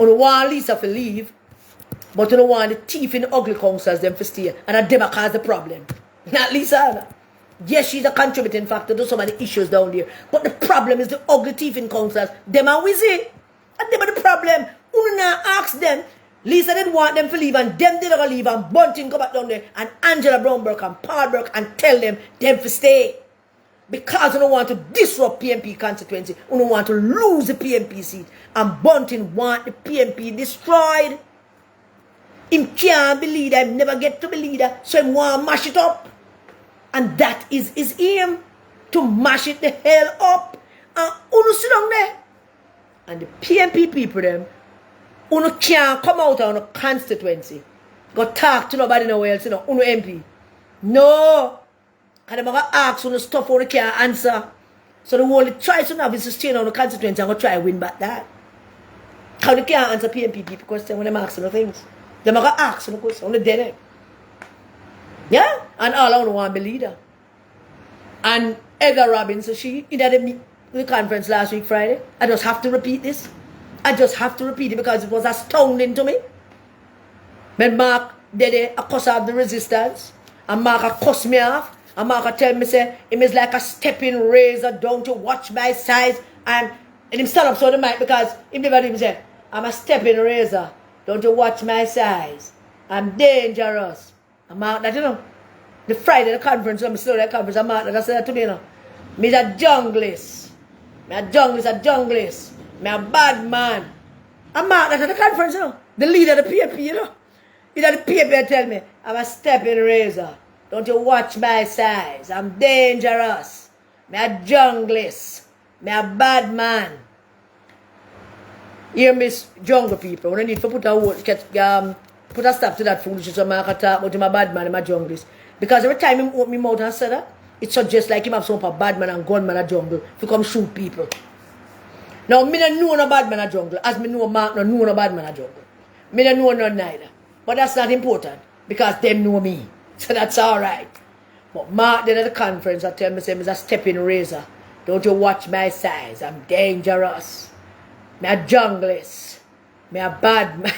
you don't want Lisa to leave, but you don't want the thief in the ugly councils them to stay. And that them cause the problem. Not Lisa. Yes, she's a contributing factor to some of the issues down there. But the problem is the ugly thief in councils. Them are wizzy. And them are the problem. You not ask them. Lisa didn't want them to leave and them didn't leave and Bunting go back down there and Angela Brownburg and Paul Burke and tell them to stay. Because you don't want to disrupt PNP constituency. You don't want to lose the PNP seat. And Bunting want the PNP destroyed. Him can't be leader. Him never get to be leader. So he want to mash it up. And that is his aim. To mash it the hell up. And you sit down there. And the PNP people them, you can't come out on a constituency. Go talk to nobody nowhere else, you know, MP. No. And I'm going to ask you stuff you can't answer. So the only choice you have is to stay on the constituency and go try to win back that. How they can't answer PNP people question when they ask you things. They're going to ask you the question on the dead end. Yeah? And all I want to be leader. And Edgar Robbins, she, in the conference last week, Friday. I just have to repeat this. I just have to repeat it because it was astounding to me. When Mark did a cuss off the resistance, and Mark a cuss me off, and Mark a tell me, say, him is like a stepping razor, don't you watch my size, and him stand up so the mic because him never even say, I'm a stepping razor, don't you watch my size, I'm dangerous. And Mark that, you know, the Friday the conference, I'm still at the conference, and Mark that I said that to me, you know, me's a junglist. Me a junglist. Me a bad man. I'm Mark that at the conference, you know. The leader of the PNP, you know. Leader of the PNP tell me, I'm a stepping razor. Don't you watch my size. I'm dangerous. Me a junglist. Me a bad man. Here, Miss Jungle people, when I need to put a stop to that foolishness so I can talk about him a bad man, him a junglist. Because every time him open me mouth and say that, it suggests like him have some bad man and gunman a jungle to come shoot people. Now, me don't know no bad man a jungle, as me know Mark no know no bad man a jungle. Me don't know none neither. But that's not important, because them know me. So that's alright. But Mark did at the conference I tell me, say, I'm a stepping razor. Don't you watch my size. I'm dangerous. Me a junglist. Me a bad man.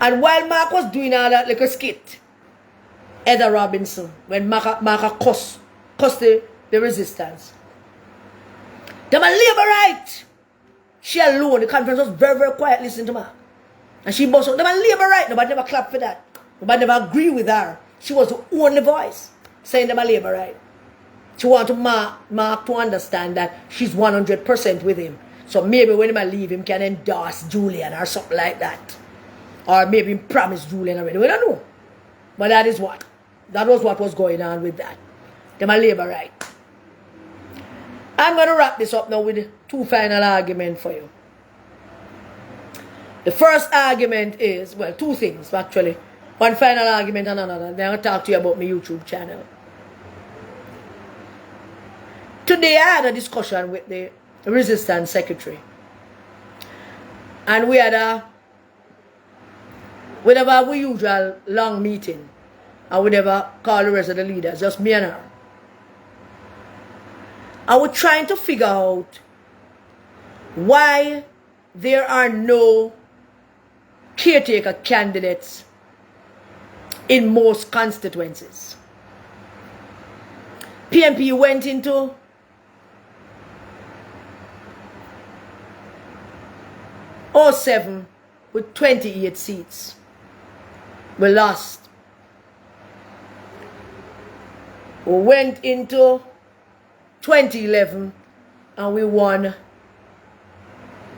And while Mark was doing all that little skit, Heather Robinson, when Marka cussed the resistance. Them a labor right. She alone, the conference was very, very quiet listening to Mark. And she bossed out, them a labor right. Nobody never clapped for that. Nobody never agree with her. She was the only voice saying them a labor right. She wanted Mark to understand that she's 100% with him. So maybe when he leave him can endorse Julian or something like that. Or maybe promise Julian already. We don't know. But that is what. That was what was going on with that. Them a labor right. I'm going to wrap this up now with 2 final arguments for you. The first argument is, well, 2 things actually. One final argument and another. Then I'll talk to you about my YouTube channel. Today I had a discussion with the resistance secretary. And we had a usual long meeting. And we never call the rest of the leaders, just me and her. I was trying to figure out why there are no caretaker candidates in most constituencies. PNP went into '07 with 28 seats. We lost. We went into 2011 and we won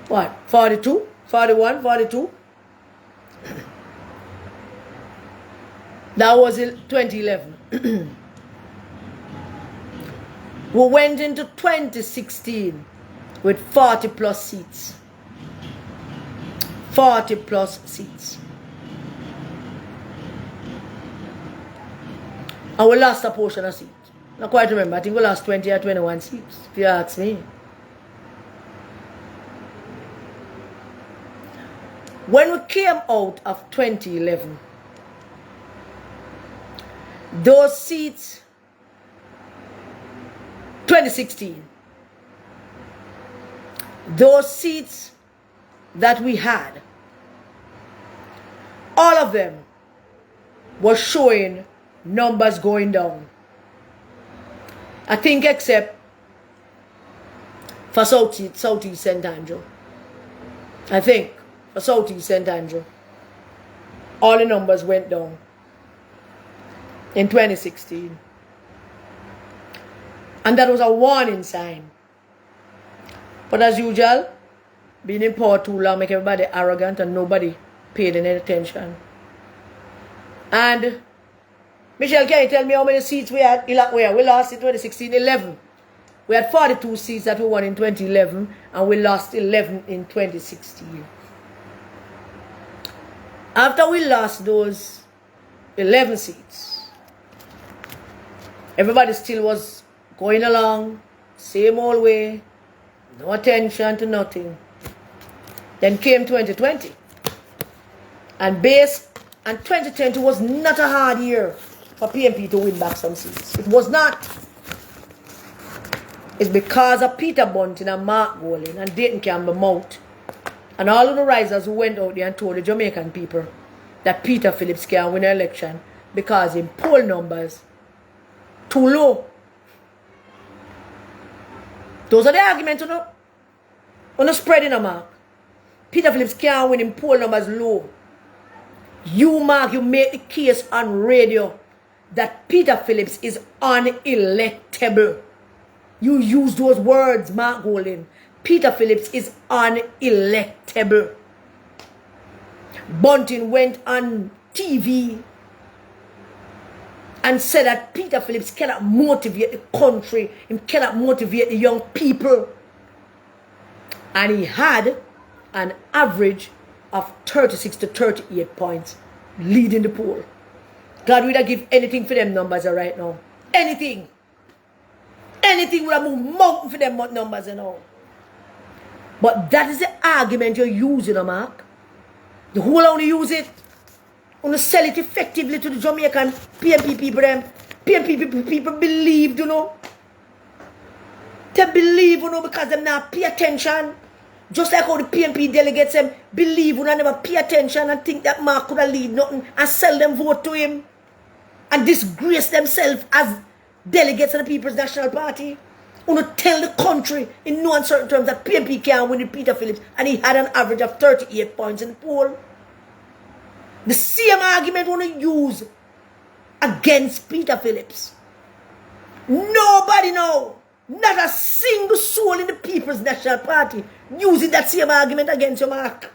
what? 42? 41? 42? That was in 2011. We went into 2016 with 40 plus seats. 40 plus seats. And we lost a portion of seats. I not quite remember. I think we lost 20 or 21 seats, if you ask me. When we came out of 2011, those seats, 2016, those seats that we had, all of them were showing numbers going down. I think except for Southeast St. Andrew. I think for Southeast St. Andrew, all the numbers went down in 2016. And that was a warning sign. But as usual, being in power too long make everybody arrogant and nobody paid any attention. And Michelle, can you tell me how many seats we had? We lost in 2016, 11. We had 42 seats that we won in 2011 and we lost 11 in 2016. After we lost those 11 seats, everybody still was going along, same old way, no attention to nothing. Then came 2020. And 2020 was not a hard year for PNP to win back some seats. It was not. It's because of Peter Bunting and Mark Golding and Dayton Campbell Mount and all of the risers who went out there and told the Jamaican people that Peter Phillips can win an election because in poll numbers too low. Those are the arguments on the spreading a Mark. Peter Phillips can't win in poll numbers low. You, Mark, you make the case on radio that Peter Phillips is unelectable. You use those words, Mark Golding. Peter Phillips is unelectable. Bunting went on TV and said that Peter Phillips cannot motivate the country. He cannot motivate the young people. And he had an average of 36 to 38 points leading the poll. God would have give anything for them numbers right now. Anything. Anything would have moved mountain for them numbers and all. But that is the argument you're using, Mark. The whole only use it. Want to sell it effectively to the Jamaican PNP people. Them PNP people believe, you know. They believe, you know, because they not pay attention. Just like how the PNP delegates them believe when I never pay attention and think that Mark could have lead nothing and sell them vote to him. and disgrace themselves as delegates of the People's National Party. Uno tell the country in no uncertain terms that PNP can't win with Peter Phillips, and he had an average of 38 points in the poll. The same argument want to use against Peter Phillips. Nobody know, not a single soul in the People's National Party using that same argument against your mark.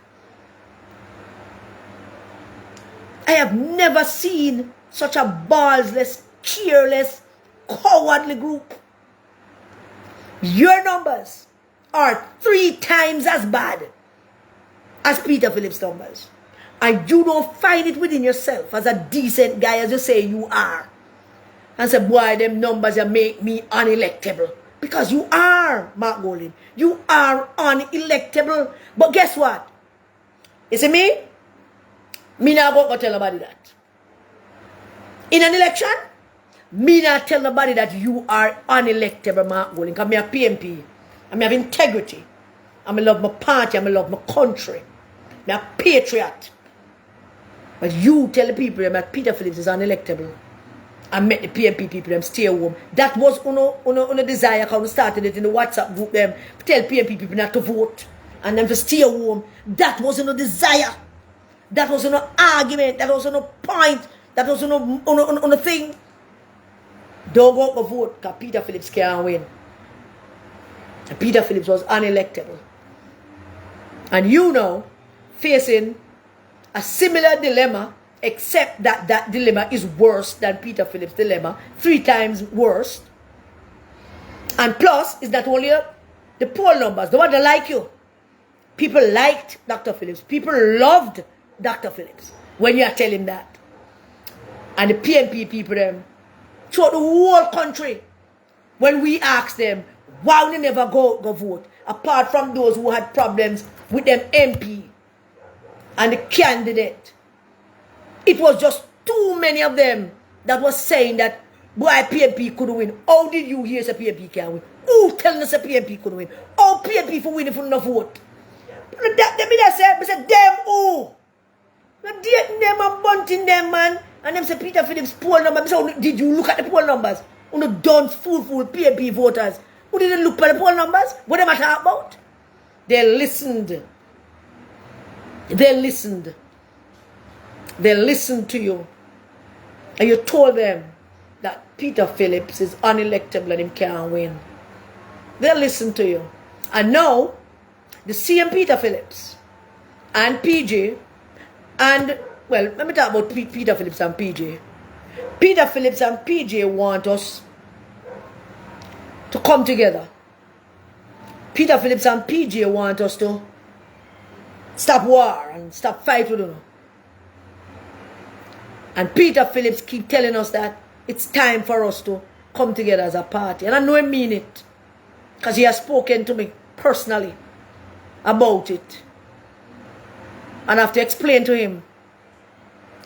I have never seen such a ballsless, careless, cowardly group. Your numbers are 3 times as bad as Peter Phillips' numbers. And you don't find it within yourself as a decent guy as you say you are. And say, boy, them numbers you make me unelectable. Because you are, Mark Golding. You are unelectable. But guess what? You see me? Me not going to tell nobody that. In an election, me not tell nobody that you are unelectable, Mark Golding. Because me a PNP. I have integrity. I love my party. I love my country. Me a patriot. But you tell the people that Peter Phillips is unelectable. I met the PNP people, them stay home. That was on a desire, because we started it in the WhatsApp group, them tell PNP people not to vote. And them to stay home. That was on a desire. That was on an argument. That was on a point. That was on a thing. Don't go to vote, because Peter Phillips can't win. And Peter Phillips was unelectable. And you know, facing a similar dilemma, except that that dilemma is worse than Peter Phillips' dilemma, 3 times worse. And plus, it's not only the poll numbers, the one that like you. People liked Dr. Phillips. People loved Dr. Phillips when you are telling that. And the PNP people, them, throughout the whole country, when we asked them, why they never go vote, apart from those who had problems with them MP and the candidate. It was just too many of them that was saying that, boy, PNP could win. How did you hear say PNP can win? Who telling us that PNP could win? How PNP for winning for no vote? That me say, them who? Not dating them and bunting them, man. And them say Peter Phillips poll number. So did you look at the poll numbers? On the done fool PNP voters. Who didn't look at the poll numbers? What am I talking about? They listened. They listened. They listened to you. And you told them that Peter Phillips is unelectable and him can't win. They listened to you. And now, the same Peter Phillips and PJ and, well, let me talk about Peter Phillips and PJ. Peter Phillips and PJ want us to come together. Peter Phillips and PJ want us to stop war and stop fight with them. And Peter Phillips keep telling us that it's time for us to come together as a party. And I know he mean it. Because he has spoken to me personally about it. And I have to explain to him.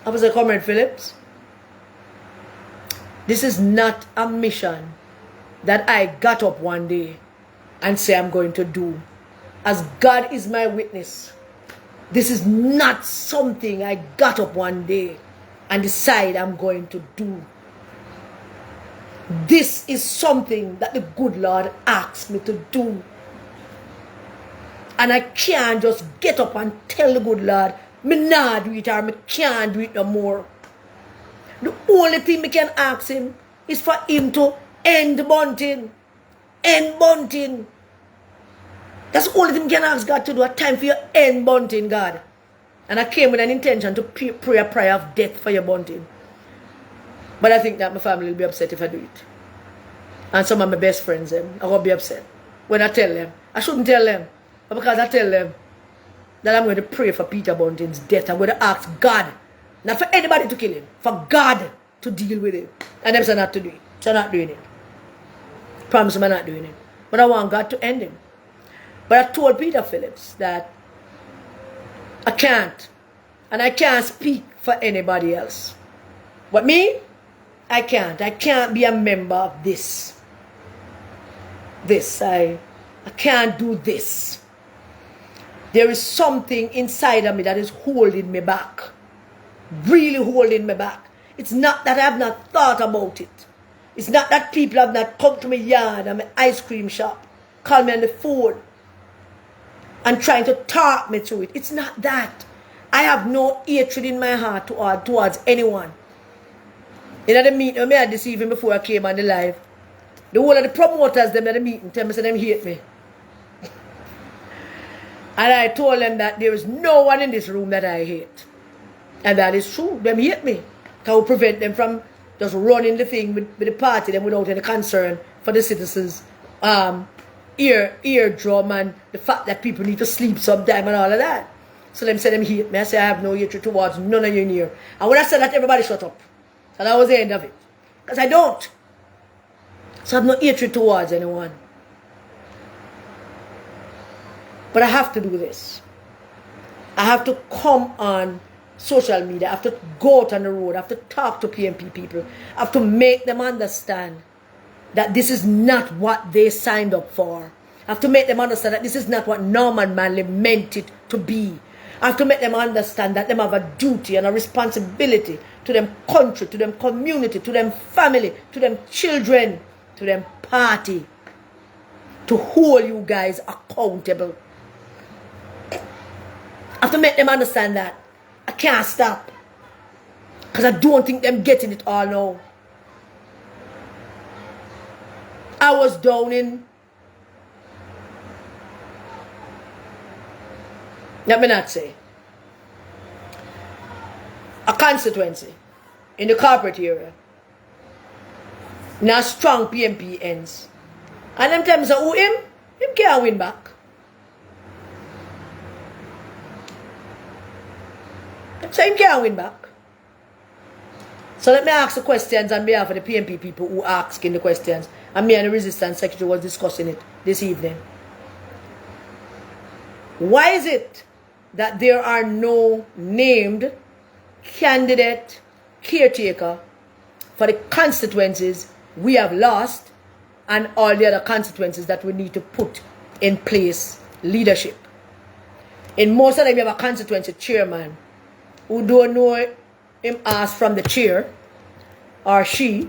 I was like, Comrade Phillips, this is not a mission that I got up one day and say I'm going to do. As God is my witness, this is not something I got up one day and decide I'm going to do. This is something that the good Lord asked me to do. And I can't just get up and tell the good Lord, me not do it or me can't do it no more. The only thing me can ask him is for him to end bunting. End bunting. That's the only thing we can ask God to do. A time for your end bunting, God. And I came with an intention to pray a prayer of death for your bunting. But I think that my family will be upset if I do it. And some of my best friends, I'm going to be upset when I tell them. I shouldn't tell them. But because I tell them that I'm going to pray for Peter Bunting's death, I'm going to ask God, not for anybody to kill him, for God to deal with it. And them say not to do it. So I'm not doing it. Promise I'm not doing it. But I want God to end him. But I told Peter Phillips that I can't. And I can't speak for anybody else. But me, I can't. I can't be a member of this. I can't do this. There is something inside of me that is holding me back. Really holding me back. It's not that I have not thought about it. It's not that people have not come to my yard and my ice cream shop, call me on the phone and trying to talk me through it. It's not that. I have no hatred in my heart towards anyone. In the meeting, I had this even before I came on the live. The whole of the promoters them at the meeting tell me say them hate me. And I told them that there is no one in this room that I hate. And that is true. Them hate me. Can we prevent them from just running the thing with the party them without any concern for the citizens' eardrum and the fact that people need to sleep sometime and all of that. So them say them hate me. I say I have no hatred towards none of you in here. And when I said that, everybody shut up. So that was the end of it. Because I don't. So I have no hatred towards anyone. But I have to do this. I have to come on social media. I have to go out on the road. I have to talk to PNP people. I have to make them understand that this is not what they signed up for. I have to make them understand that this is not what Norman Manley meant it to be. I have to make them understand that they have a duty and a responsibility to them country, to them community, to them family, to them children, to them party, to hold you guys accountable. I have to make them understand that. I can't stop. Because I don't think them getting it all now. I was down in, let me not say, a constituency in the corporate area. Now strong PNP ends. And them tell me, who him? Him can't win back. So him can't win back. So let me ask the questions on behalf of the PNP people who are asking the questions. And me and the Resistance Secretary was discussing it this evening. Why is it that there are no named candidate caretaker for the constituencies we have lost and all the other constituencies that we need to put in place leadership? In most of them, you have a constituency chairman who don't know him ask from the chair or she,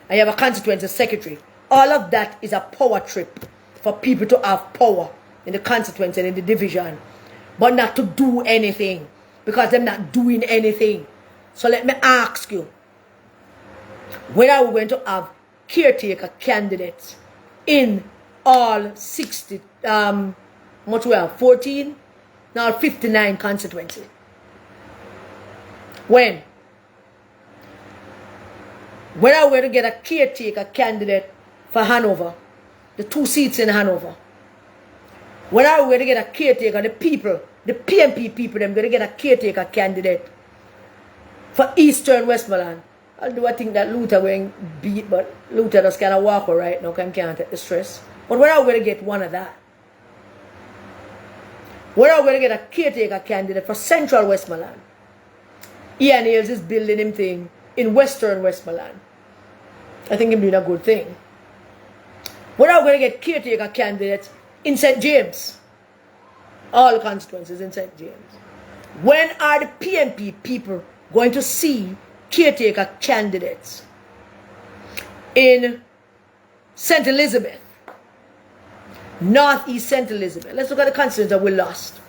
and you have a constituency secretary. All of that is a power trip for people to have power in the constituency and in the division, but not to do anything because they're not doing anything. So let me ask you, when are we going to have caretaker candidates in all 60, much we have, 14, now 59 constituencies? When? When are we going to get a caretaker candidate for Hanover? The 2 seats in Hanover. When are we going to get a caretaker, the people, the PNP people, they're going to get a caretaker candidate for Eastern Westmoreland? Although I think that Luther going to beat, but Luther just kind of walk right now, because he can't take the stress. But when are we going to get one of that? When are we going to get a caretaker candidate for Central Westmoreland? Ian Hales is building him thing in Western Westmoreland. I think he's doing a good thing. When are we going to get caretaker candidates in St. James? All constituencies in St. James. When are the PNP people going to see caretaker candidates in St. Elizabeth? Northeast St. Elizabeth. Let's look at the constituencies that we lost.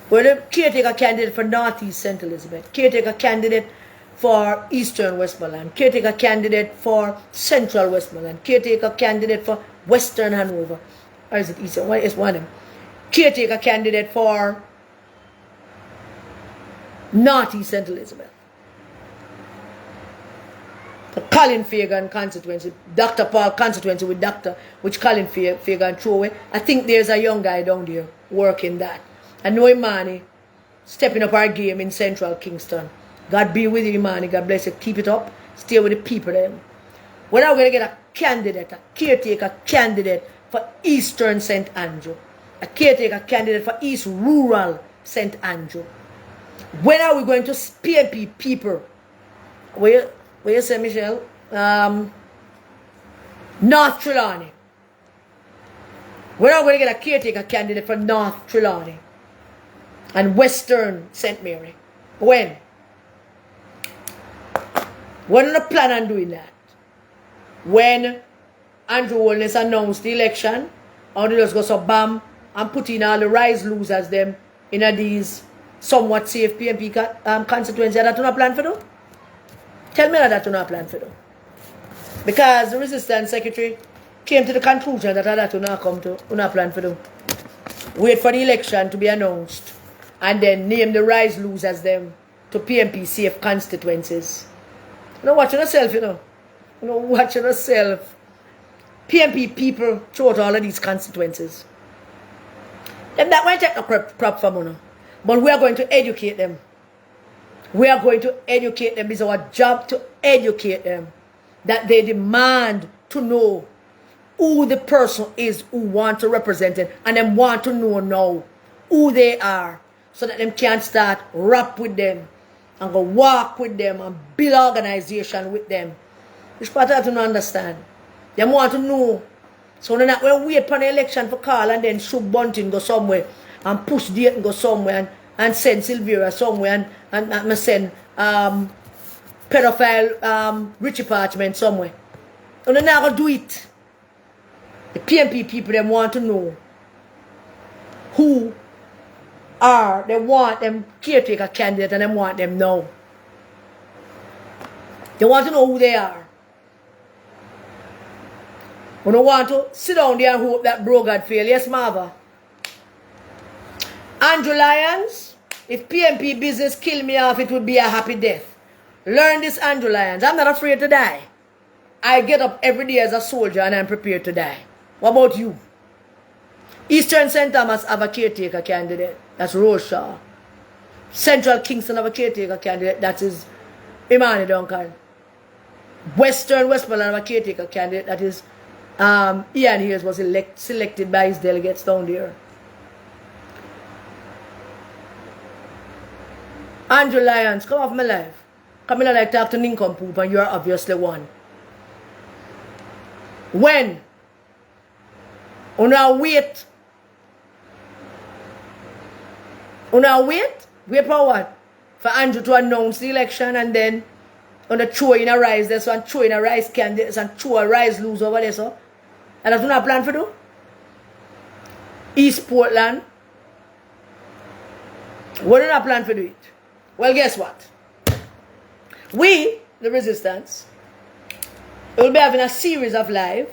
We're the caretaker candidate for Northeast St. Elizabeth, caretaker candidate for Eastern Westmoreland, caretaker candidate for Central Westmoreland, caretaker candidate for Western Hanover. Or is it Eastern? What is one of them? Caretaker candidate for Northeast St. Elizabeth. The Colin Fagan constituency, Dr. Paul constituency with which Colin Fagan threw away. I think there's a young guy down there working that. I know Imani stepping up our game in Central Kingston. God be with you, Imani. God bless you. Keep it up. Stay with the people then. When are we going to get a candidate, a caretaker candidate for Eastern St. Andrew? A caretaker candidate for East Rural St. Andrew? When are we going to PNP people? Where you say, Michelle? North Trelawney. When are we going to get a caretaker candidate for North Trelawney and Western St. Mary? When? We're not planning on doing that. When Andrew Holness announced the election, and they just go so bam and put in all the rise losers them in these somewhat safe PNP constituency. That you not plan for them? Tell me that you not plan for them. Because the resistance secretary came to the conclusion that you not come to, you not plan for them. Wait for the election to be announced and then name the rise losers them to PNP safe constituencies. You know, watching yourself, you know. You know, watching yourself. PNP people throughout all of these constituencies. Them that won't take no crap from you. But we are going to educate them. We are going to educate them. It's our job to educate them. That they demand to know who the person is who want to represent them. And them want to know now who they are. So that them can start rap with them. And go walk with them. And build organization with them. Which part of you don't understand. They want to know. So they're not going to wait for the election for call and then shoot Bunting go somewhere and push Dayton go somewhere and send Sylvia somewhere and send pedophile Richie Parchment somewhere. And they're not going to do it. The PNP people, they want to know who are, they want them caretaker candidate and they want them now. They want to know who they are. We don't want to sit down there and hope that Brogard fail. Yes, Marva. Andrew Lyons, if PNP business kill me off, it would be a happy death. Learn this, Andrew Lyons. I'm not afraid to die. I get up every day as a soldier and I'm prepared to die. What about you? Eastern St. Thomas have a caretaker candidate. That's Roshaw. Central Kingston have a caretaker candidate. That is Imani Duncan. Western Westmoreland have a caretaker candidate. That is Ian Hayes was selected by his delegates down there. Andrew Lyons, come off my life. Come in and like talk to Nincompoop and you're obviously one. When? Una wait. Wait for what? For Andrew to announce the election and then on the throw in a rise there, so and throw in a rise candidates and throw a rise lose over there, so. And that's not a plan for do. East Portland. What do not plan for do it? Well, guess what? We, the resistance, will be having a series of lives,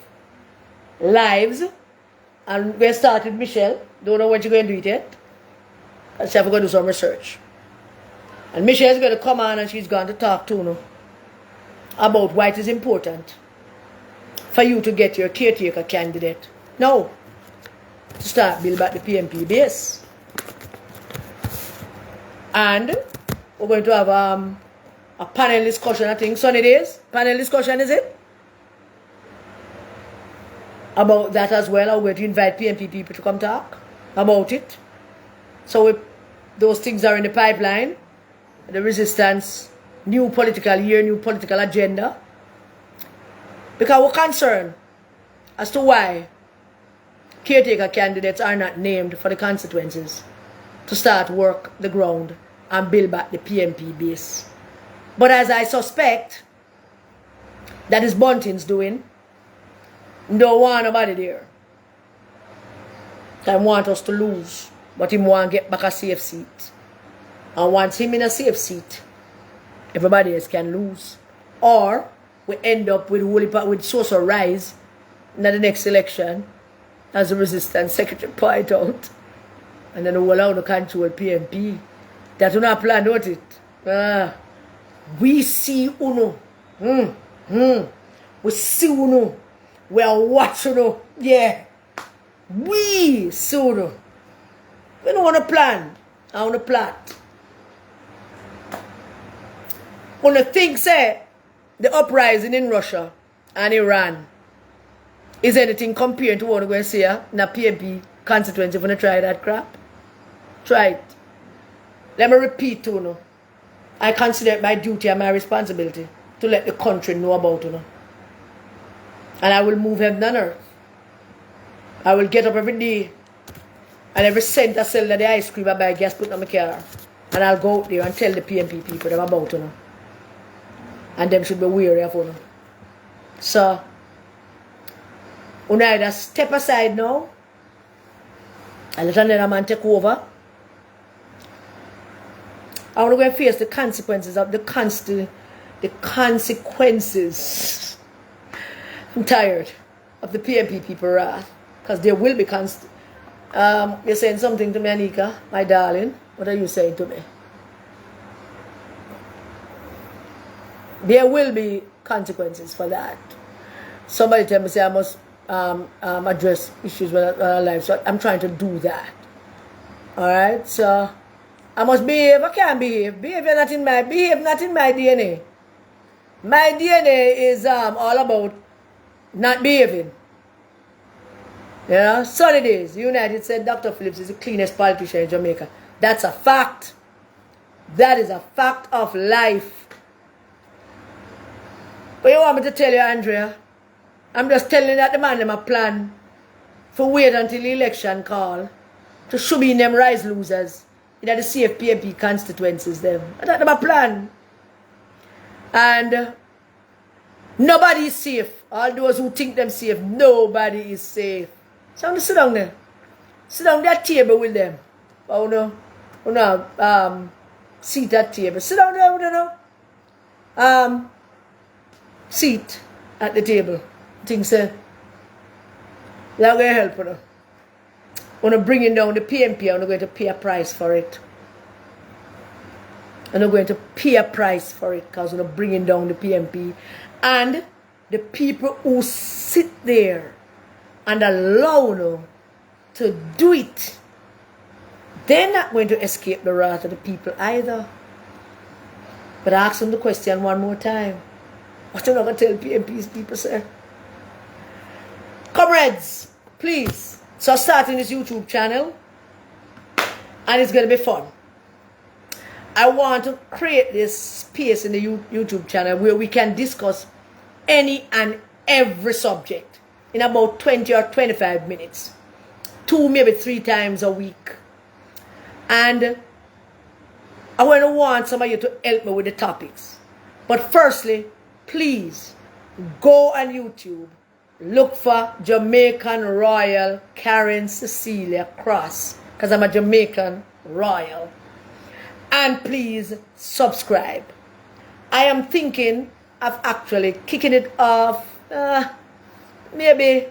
and we started Michelle. Don't know when you're going to do it yet. And she's going to do some research. And Michelle is going to come on and she's going to talk to you about why it is important for you to get your caretaker candidate now to start build back the PNP base. And we're going to have a panel discussion, I think Sunday days. Panel discussion, is it? About that as well. I'm going to invite PNP people to come talk about it. So those things are in the pipeline. The resistance, new political year, new political agenda. Because we're concerned as to why caretaker candidates are not named for the constituencies to start work the ground and build back the PNP base. But as I suspect, that is Bunting's doing. Don't want nobody there. They want us to lose, but he want to get back a safe seat. And once him in a safe seat, everybody else can lose. Or we end up with social rise in the next election, as the resistance secretary point out. And then we allow the control PNP. That's not plan out it. We see uno. We see uno. We are watching uno. Yeah. We see uno. We don't want to plan. I want to plot. When the thing say the uprising in Russia and Iran is anything compared to what we're going to say in a PNP constituency, if you want to try that crap, try it. Let me repeat to you. I consider it my duty and my responsibility to let the country know about it. And I will move heaven and earth. I will get up every day and every cent I sell the ice cream I buy gas put on my car. And I'll go out there and tell the PNP people about it. And them should be wary of you. So, you either step aside now and let another man take over. I want to go and face the consequences of the consequences. I'm tired of the PNP people wrath. Because there will be you're saying something to me, Anika, my darling. What are you saying to me? There will be consequences for that. Somebody tell me say I must address issues with our lives. So I'm trying to do that. Alright, so I must behave. I can't behave. Behave not in my DNA. My DNA is all about not behaving. Yeah, Sunny days. United said Dr. Phillips is the cleanest politician in Jamaica. That's a fact. That is a fact of life. But you want me to tell you, Andrea? I'm just telling you that the man them a plan for wait until the election call to show me them rise losers in the CFPMP constituencies them. That's my plan. And nobody is safe. All those who think them safe, nobody is safe. So I'm just sit down there. Sit down at that table with them. Oh no. Seat at table. Sit down there, seat at the table. Things say, they're going to help you. When I'm bringing down the PNP, I'm going to pay a price for it. I'm not going to pay a price for it because I'm bringing down the PNP. And the people who sit there and allow you to do it, they're not going to escape the wrath of the people either. But I ask them the question one more time. What am I going to tell PNP's people, sir? Comrades, please. So starting this YouTube channel, and it's going to be fun. I want to create this space in the YouTube channel where we can discuss any and every subject in about 20 or 25 minutes. 2, maybe 3 times a week. And I want some of you to help me with the topics. But firstly, please go on YouTube. Look for Jamaican Royal Karen Cecilia Cross. Because I'm a Jamaican Royal. And please subscribe. I am thinking of actually kicking it off maybe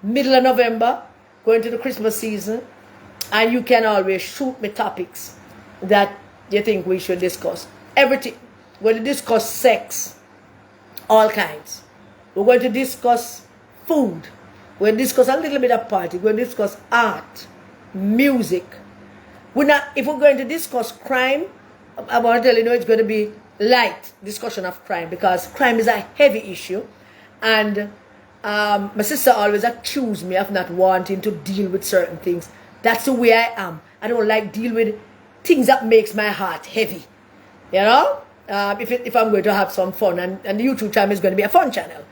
middle of November, going to the Christmas season. And you can always shoot me topics that you think we should discuss. Everything. We're going to discuss sex. All kinds. We're going to discuss food. We're going to discuss a little bit of party. We're going to discuss art, music. If we're going to discuss crime, I want to tell you, it's going to be light discussion of crime because crime is a heavy issue. And my sister always accused me of not wanting to deal with certain things. That's the way I am. I don't like deal with things that makes my heart heavy. You know? If I'm going to have some fun, and the YouTube channel is going to be a fun channel.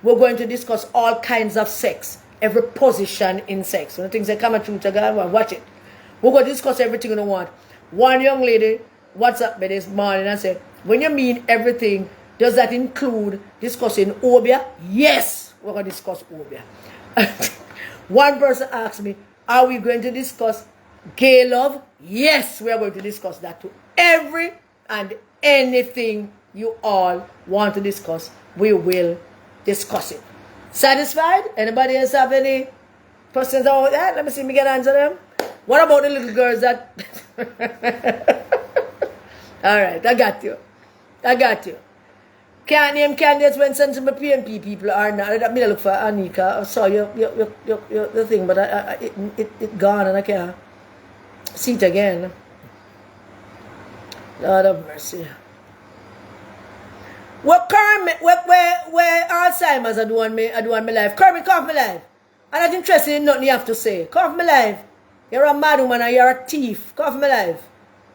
We're going to discuss all kinds of sex, every position in sex. When things that come at you, watch it. We're going to discuss everything you want. One young lady WhatsApp me this morning and said, when you mean everything, does that include discussing obia? Yes, we're going to discuss obia. One person asked me, are we going to discuss gay love? Yes, we are going to discuss that too. Every and anything you all want to discuss, we will discuss it. Satisfied? Anybody else have any questions about that? Let me see if we can answer them. What about the little girls that... Alright, I got you. Can't name candidates when sent to my PNP people are not. I mean, I look for Anika. I saw your thing, but it gone and I can't see it again. Lord of mercy. What Kermit, where Alzheimer's are doing me life. Kermit, cough me life. I'm not interested in nothing you have to say. Cough me life. You're a mad woman and you're a thief. Cough me life.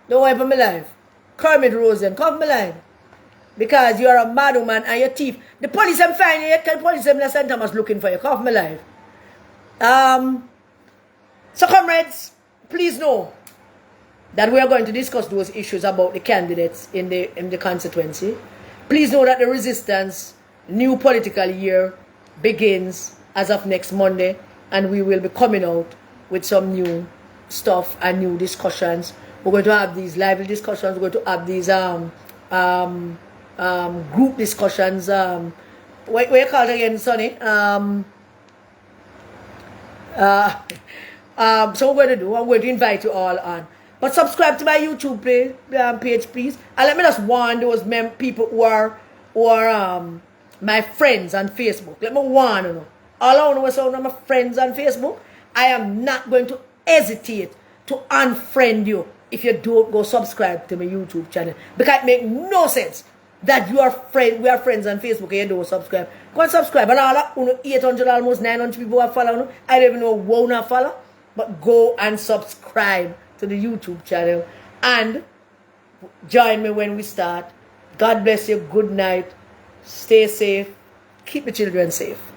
Don't wipe me life. Kermit Rosen, cough me life. Because you are a mad woman and you're a thief. The police are finding you. The police in St. Thomas looking for you. Cough me life. So comrades, please know that we are going to discuss those issues about the candidates in the constituency. please know that the resistance, new political year, begins as of next Monday, and we will be coming out with some new stuff and new discussions. We're going to have these lively discussions. We're going to have these group discussions. What you call it again, Sonny? So what we're going to do, I'm going to invite you all on. But subscribe to my YouTube page, please. And let me just warn those people who are my friends on Facebook. Let me warn you. All I want to say, my friends on Facebook, I am not going to hesitate to unfriend you if you don't go subscribe to my YouTube channel. Because it makes no sense that we are friends on Facebook and you don't subscribe. Go and subscribe. And all that, 800, almost 900 people are following. I don't even know who not follow. But go and subscribe to the YouTube channel. And join me when we start. God bless you. Good night. Stay safe. Keep the children safe.